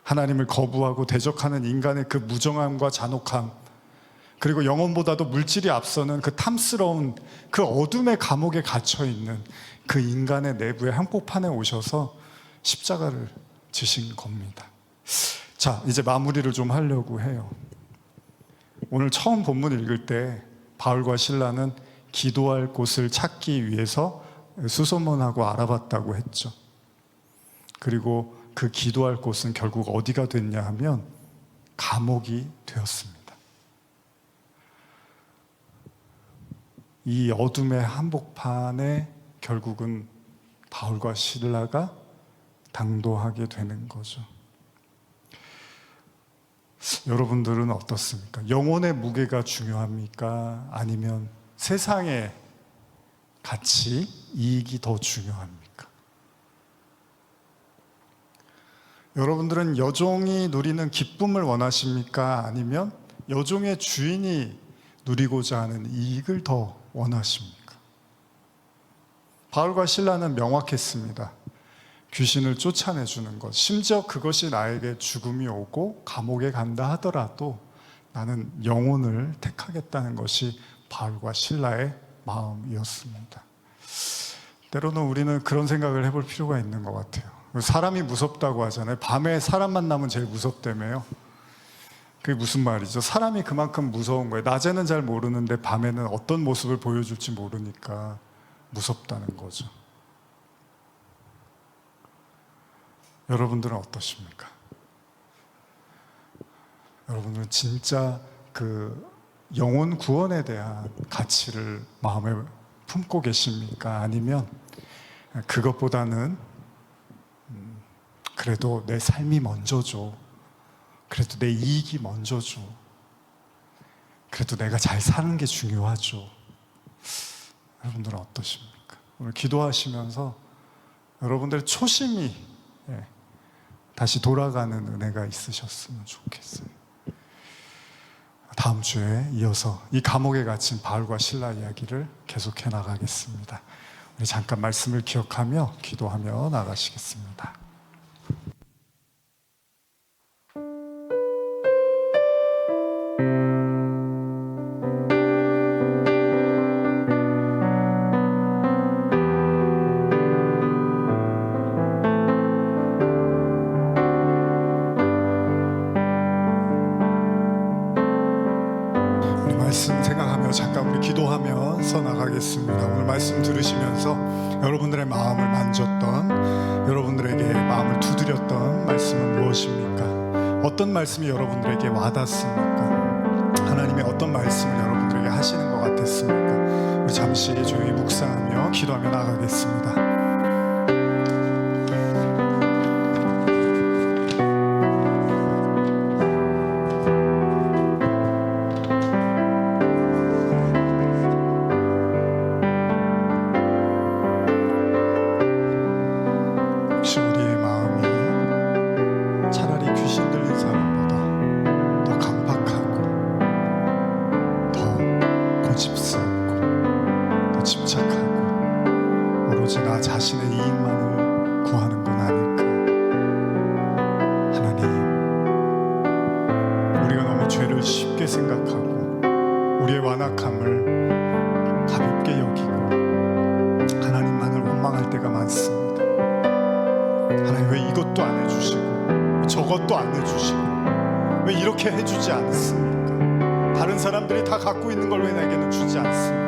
하나님을 거부하고 대적하는 인간의 그 무정함과 잔혹함, 그리고 영혼보다도 물질이 앞서는 그 탐스러운 그 어둠의 감옥에 갇혀있는 그 인간의 내부의 한복판에 오셔서 십자가를 지신 겁니다. 자, 이제 마무리를 좀 하려고 해요. 오늘 처음 본문 읽을 때 바울과 실라는 기도할 곳을 찾기 위해서 수소문하고 알아봤다고 했죠. 그리고 그 기도할 곳은 결국 어디가 됐냐 하면 감옥이 되었습니다. 이 어둠의 한복판에 결국은 바울과 실라가 당도하게 되는 거죠. 여러분들은 어떻습니까? 영혼의 무게가 중요합니까? 아니면 세상의 가치, 이익이 더 중요합니까? 여러분들은 여종이 누리는 기쁨을 원하십니까? 아니면 여종의 주인이 누리고자 하는 이익을 더 원하십니까? 바울과 실라는 명확했습니다. 귀신을 쫓아내주는 것, 심지어 그것이 나에게 죽음이 오고 감옥에 간다 하더라도 나는 영혼을 택하겠다는 것이 바울과 실라의 마음이었습니다. 때로는 우리는 그런 생각을 해볼 필요가 있는 것 같아요. 사람이 무섭다고 하잖아요. 밤에 사람 만나면 제일 무섭다며요. 그게 무슨 말이죠? 사람이 그만큼 무서운 거예요. 낮에는 잘 모르는데 밤에는 어떤 모습을 보여줄지 모르니까 무섭다는 거죠. 여러분들은 어떠십니까? 여러분들은 진짜 그 영혼 구원에 대한 가치를 마음에 품고 계십니까? 아니면 그것보다는 그래도 내 삶이 먼저죠. 그래도 내 이익이 먼저죠. 그래도 내가 잘 사는 게 중요하죠. 여러분들은 어떠십니까? 오늘 기도하시면서 여러분들의 초심이 다시 돌아가는 은혜가 있으셨으면 좋겠어요. 다음 주에 이어서 이 감옥에 갇힌 바울과 실라 이야기를 계속해 나가겠습니다. 우리 잠깐 말씀을 기억하며 기도하며 나가시겠습니다. 말씀 생각하며 잠깐 우리 기도하면서 나가겠습니다. 오늘 말씀 들으시면서 여러분들의 마음을 만졌던, 여러분들에게 마음을 두드렸던 말씀은 무엇입니까? 어떤 말씀이 여러분들에게 와닿습니까? 하나님의 어떤 말씀을 여러분들에게 하시는 것 같았습니까? 우리 잠시 조용히 묵상하며 기도하며 나가겠습니다. 나 자신의 이익만을 구하는 건 아닐까? 하나님, 우리가 너무 죄를 쉽게 생각하고 우리의 완악함을 가볍게 여기고 하나님만을 원망할 때가 많습니다. 하나님, 왜 이것도 안 해주시고 저것도 안 해주시고 왜 이렇게 해주지 않습니까? 다른 사람들이 다 갖고 있는 걸 왜 내게는 주지 않습니까?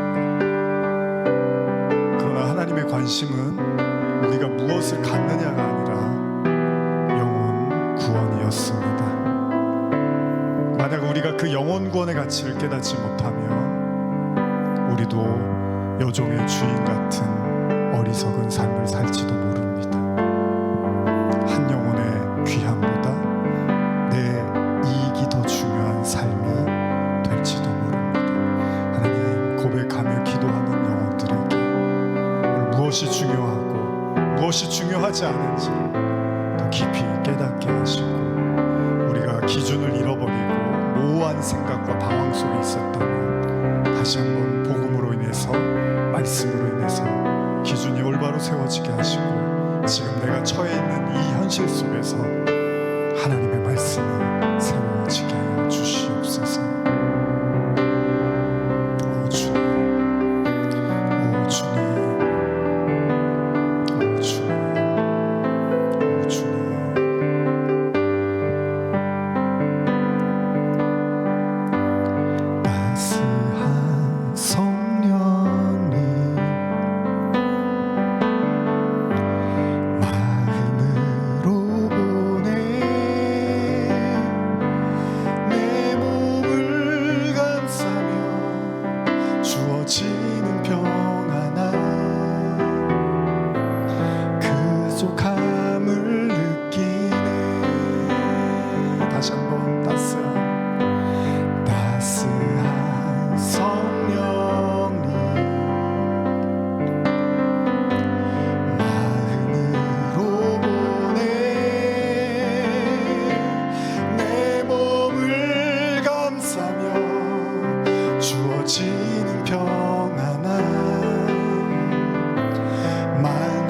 하나님의 관심은 우리가 무엇을 갖느냐가 아니라 영혼 구원이었습니다. 만약 우리가 그 영혼 구원의 가치를 깨닫지 못하면 우리도 여종의 주인 같은 어리석은 삶을 살지도 모릅니다. 한 영혼의 귀함보다 내 이익이 더 중요한 삶이 될지도 모릅니다. 하나님, 고백하며 기도하는 영혼들에게 무엇이 중요하고 무엇이 중요하지 않은지를 더 깊이 깨닫게 하시고, 우리가 기준을 잃어버리고 모호한 생각과 방황 속에 있었다면 다시 한번 복음으로 인해서, 말씀으로 인해서 기준이 올바로 세워지게 하시고, 지금 내가 처해 있는 이 현실 속에서 하나님의 말씀이 세워지게 하여 주시옵소서. 오 주님, 오 주님,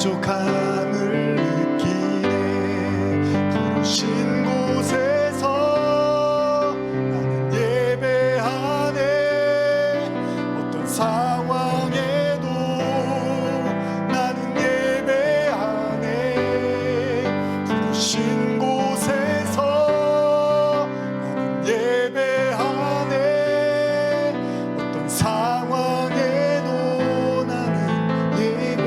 만족함을 느끼네. 부르신 곳에서 나는 예배하네. 어떤 상황에도 나는 예배하네. 부르신 곳에서 나는 예배하네. 어떤 상황에도 나는 예배하네.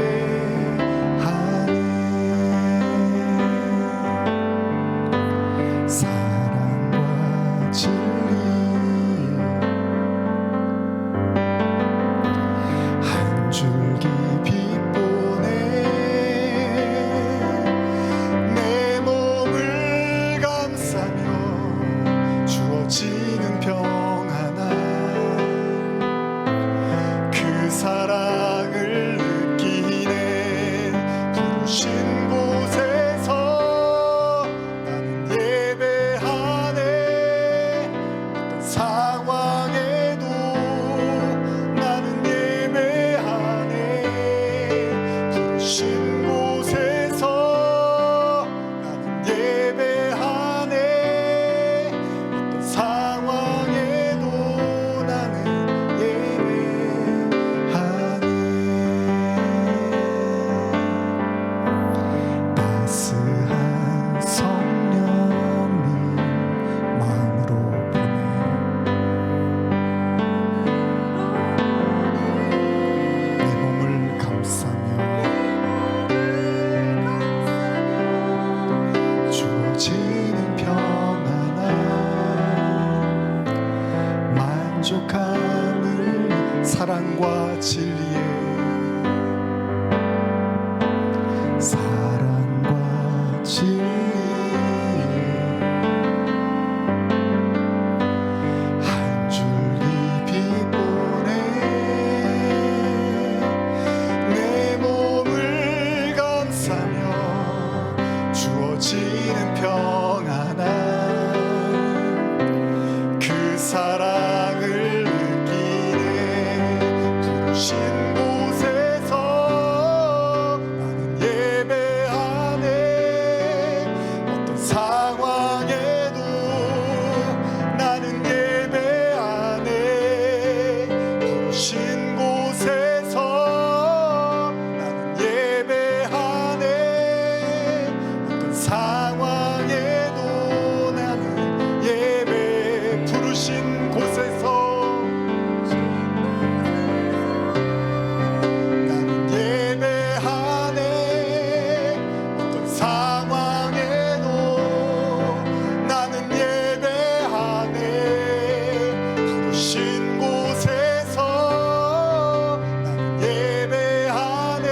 사랑과 진리 한 줄기 빛보네. 내 몸을 감싸며 주어지는 상황에도 나는 예배하네. 부르신 곳에서 나는 예배하네. 어떤 상황에도 나는 예배하네. 따스한 성령님 마음으로 내 몸을 감싸며 주어지는 평안함 만족함을 사랑과 진리에 사랑과 진리에 한 줄기 빛보내 내 몸을 감싸며 주어지는 평안함 그 사랑을 느끼네. 부르신 곳에서 나는 예배하네. 어떤 상황에도 나는 예배하네. 부르신 곳에서 나는 예배하네. 어떤 상황에도 나는 예배. 부르신 곳에서 나는 예배하네. 어떤 상황에도 나는 예배하네. 부르신 곳에서 나는 예배하네.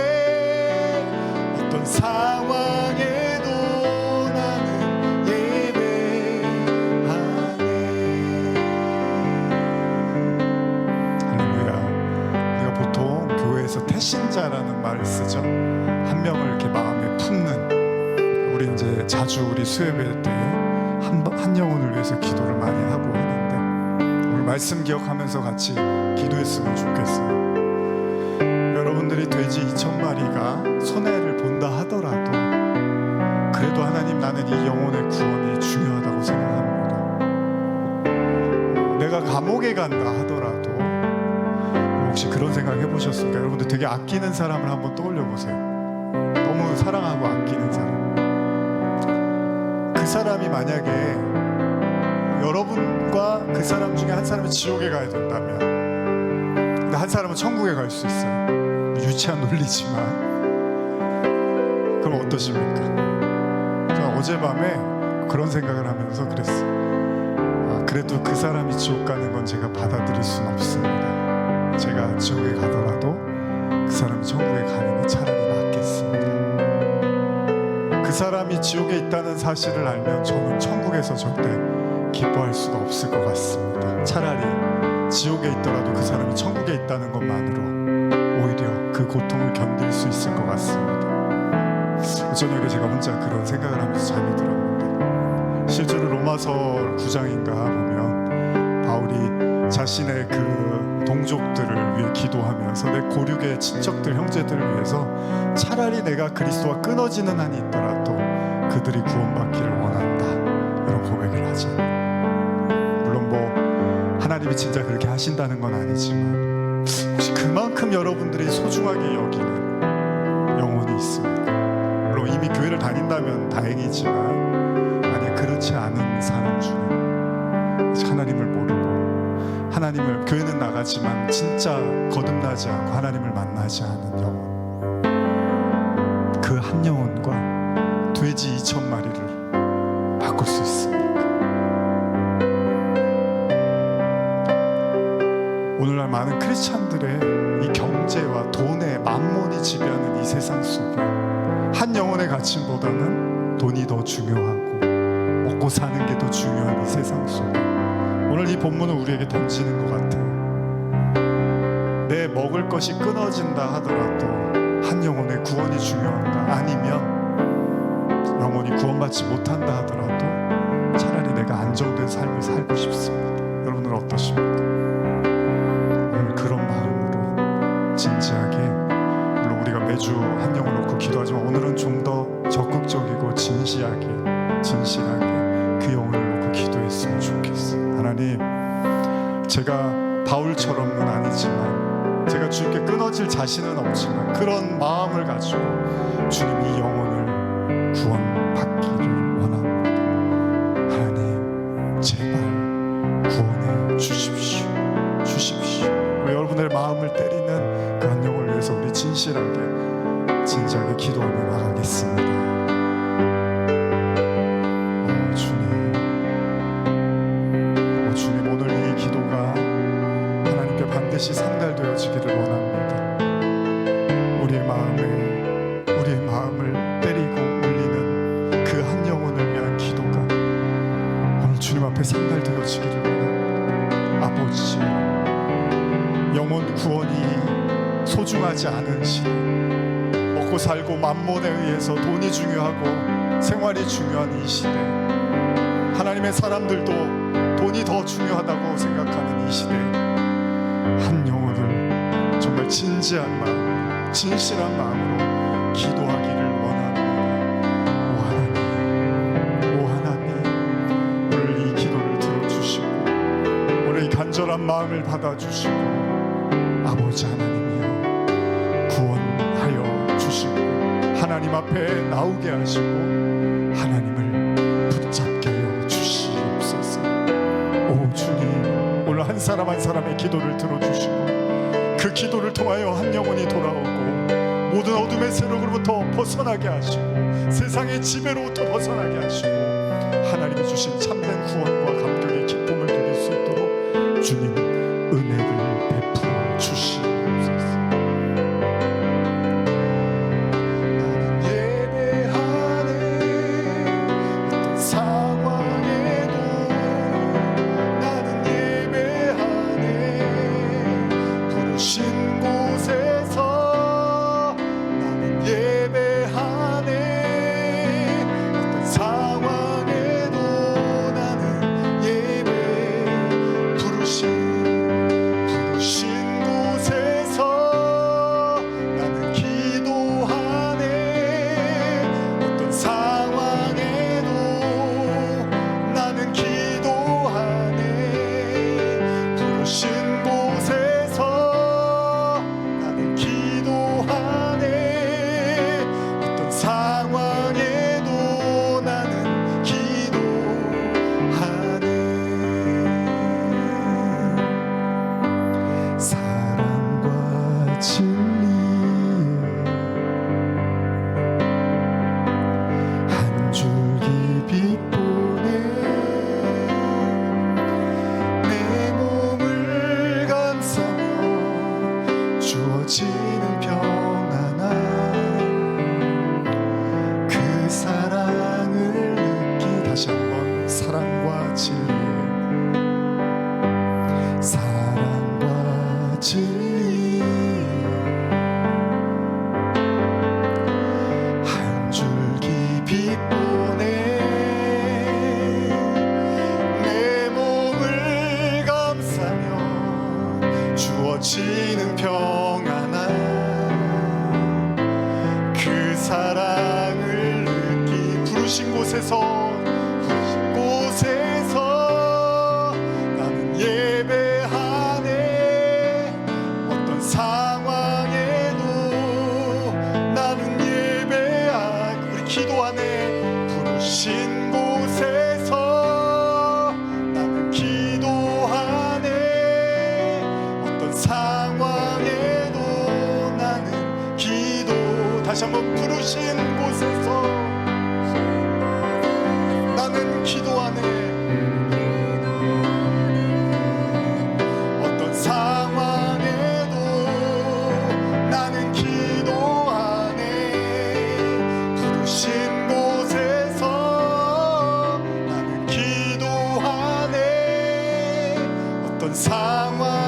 어떤 상황에도 나는 예배하네. 할렐루야. 우리가 보통 교회에서 태신자라는 말을 쓰죠. 한 명을 이렇게 마음에 품는. 우리 이제 자주 우리 수요예배 때 한 영혼을 위해서 기도를 많이 하고 하는데 오늘 말씀 기억하면서 같이 기도했으면 좋겠어요. 여러분들이 돼지 2,000마리가 손해를 본다 하더라도 그래도 하나님, 나는 이 영혼의 구원이 중요하다고 생각합니다. 내가 감옥에 간다 하더라도 혹시 그런 생각 해보셨습니까? 여러분들 되게 아끼는 사람을 한번 떠올려 보세요. 너무 사랑하고 아끼는 사람. 그 사람이 만약에 여러분과 그 사람 중에 한 사람이 지옥에 가야 된다면, 근데 한 사람은 천국에 갈 수 있어요. 유치한 논리지만 그럼 어떠십니까? 저는 어젯밤에 그런 생각을 하면서 그랬어요. 그래도 그 사람이 지옥 가는 건 제가 받아들일 수는 없습니다. 제가 지옥에 가더라도 그 사람이 천국에 가는 게 차라리 낫겠습니다. 그 사람이 지옥에 있다는 사실을 알면 저는 천국에서 절대 기뻐할 수가 없을 것 같습니다. 차라리 지옥에 있더라도 그 사람이 천국에 있다는 것만으로 오히려 그 고통을 견딜 수 있을 것 같습니다. 저녁에 제가 혼자 그런 생각을 하면서 잠이 들었는데, 실제로 로마서 9장인가 보면 바울이 자신의 그 동족들을 위해 기도하면서 내 고륙의 친척들, 형제들을 위해서 차라리 내가 그리스도와 끊어지는 한이 있더라도 그들이 구원받기를 원한다, 이런 고백을 하죠. 물론 뭐 하나님이 진짜 그렇게 하신다는 건 아니지만 혹시 그만큼 여러분들이 소중하게 여기는 영혼이 있습니까? 물론 이미 교회를 다닌다면 다행이지만 만약 그렇지 않은 사람 중에 하나님을 모르고 하나님을, 교회는 나가지만 진짜 거듭나지 않고 하나님을 만나지 않은 영혼, 그 한 영혼과 돼지 2,000마리를 바꿀 수 있습니까? 오늘날 많은 크리스찬들의 이 경제와 돈의 만몬이 지배하는 이 세상 속에 한 영혼의 가치보다는 돈이 더 중요하고 먹고 사는 게 더 중요한 이 세상 속에 오늘 이 본문은 우리에게 던지는 것 같아요. 내 먹을 것이 끊어진다 하더라도 한 영혼의 구원이 중요한가? 아니면 영혼이 구원받지 못한다 하더라도 차라리 내가 안정된 삶을 살고 싶습니다. 여러분은 어떠십니까? 오늘 그런 마음으로 진지하게, 물론 우리가 매주 한 영을 놓고 기도하지만 오늘은 좀 더 적극적이고 진실하게 그 영을 놓고 기도했으면 좋겠어요. 하나님, 제가 바울처럼은 아니지만, 제가 주님께 끊어질 자신은 없지만 그런 마음을 가지고 주님 이 영혼을 구원받기를 원합니다. 하나님, 제발 구원해 주십시오. 여러분의 마음을 때리는 그 한 영혼을 위해서 우리 진지하게 기도하며 나가겠습니다. 주님, 오늘 이 기도가 하나님께 반드시 상달되어지기를 원합니다. 우리의 마음을 때리고 울리는 그 한 영혼을 위한 기도가 오늘 주님 앞에 상달되어지기를 원합니다. 아버지, 영혼 구원이 소중하지 않은 시대, 먹고 살고 만몬에 의해서 돈이 중요하고 생활이 중요한 이 시대, 하나님의 사람들도 돈이 더 중요하다고 생각하는 이 시대, 한 영혼을 정말 진실한 마음으로 기도하기를 원합니다. 오 하나님, 오늘 이 기도를 들어주시고 오늘 이 간절한 마음을 받아주시고, 아버지 하나님이여, 구원하여 주시고 하나님 앞에 나오게 하시고 하나님을 붙잡게 하여 주시옵소서. 오 주님, 오늘 한 사람 한 사람의 기도를 들어주시고 그 기도를 통하여 한 영혼이 돌아오고 모든 어둠의 세력으로부터 벗어나게 하시고 세상의 지배로부터 벗어나게 하시고 하나님이 주신 참된 구원과 감격의 기쁨을 누릴 수 있도록 주님 은혜를 베풀어 주시옵소서. 주어지는 평안함, 그 사랑을 느끼 부르신 곳에서 나는 예배하네. 어떤 상황에도 나는 예배하고 우리 기도하네. 부르신 곳에서 나는 기도하네. 어떤 상황에도 나는 기도. 다시 한번 부르신 곳에서 나는 기도하네. 어떤 상황에도 나는 기도하네. 부르신 곳에서 나는 기도하네. 어떤 상황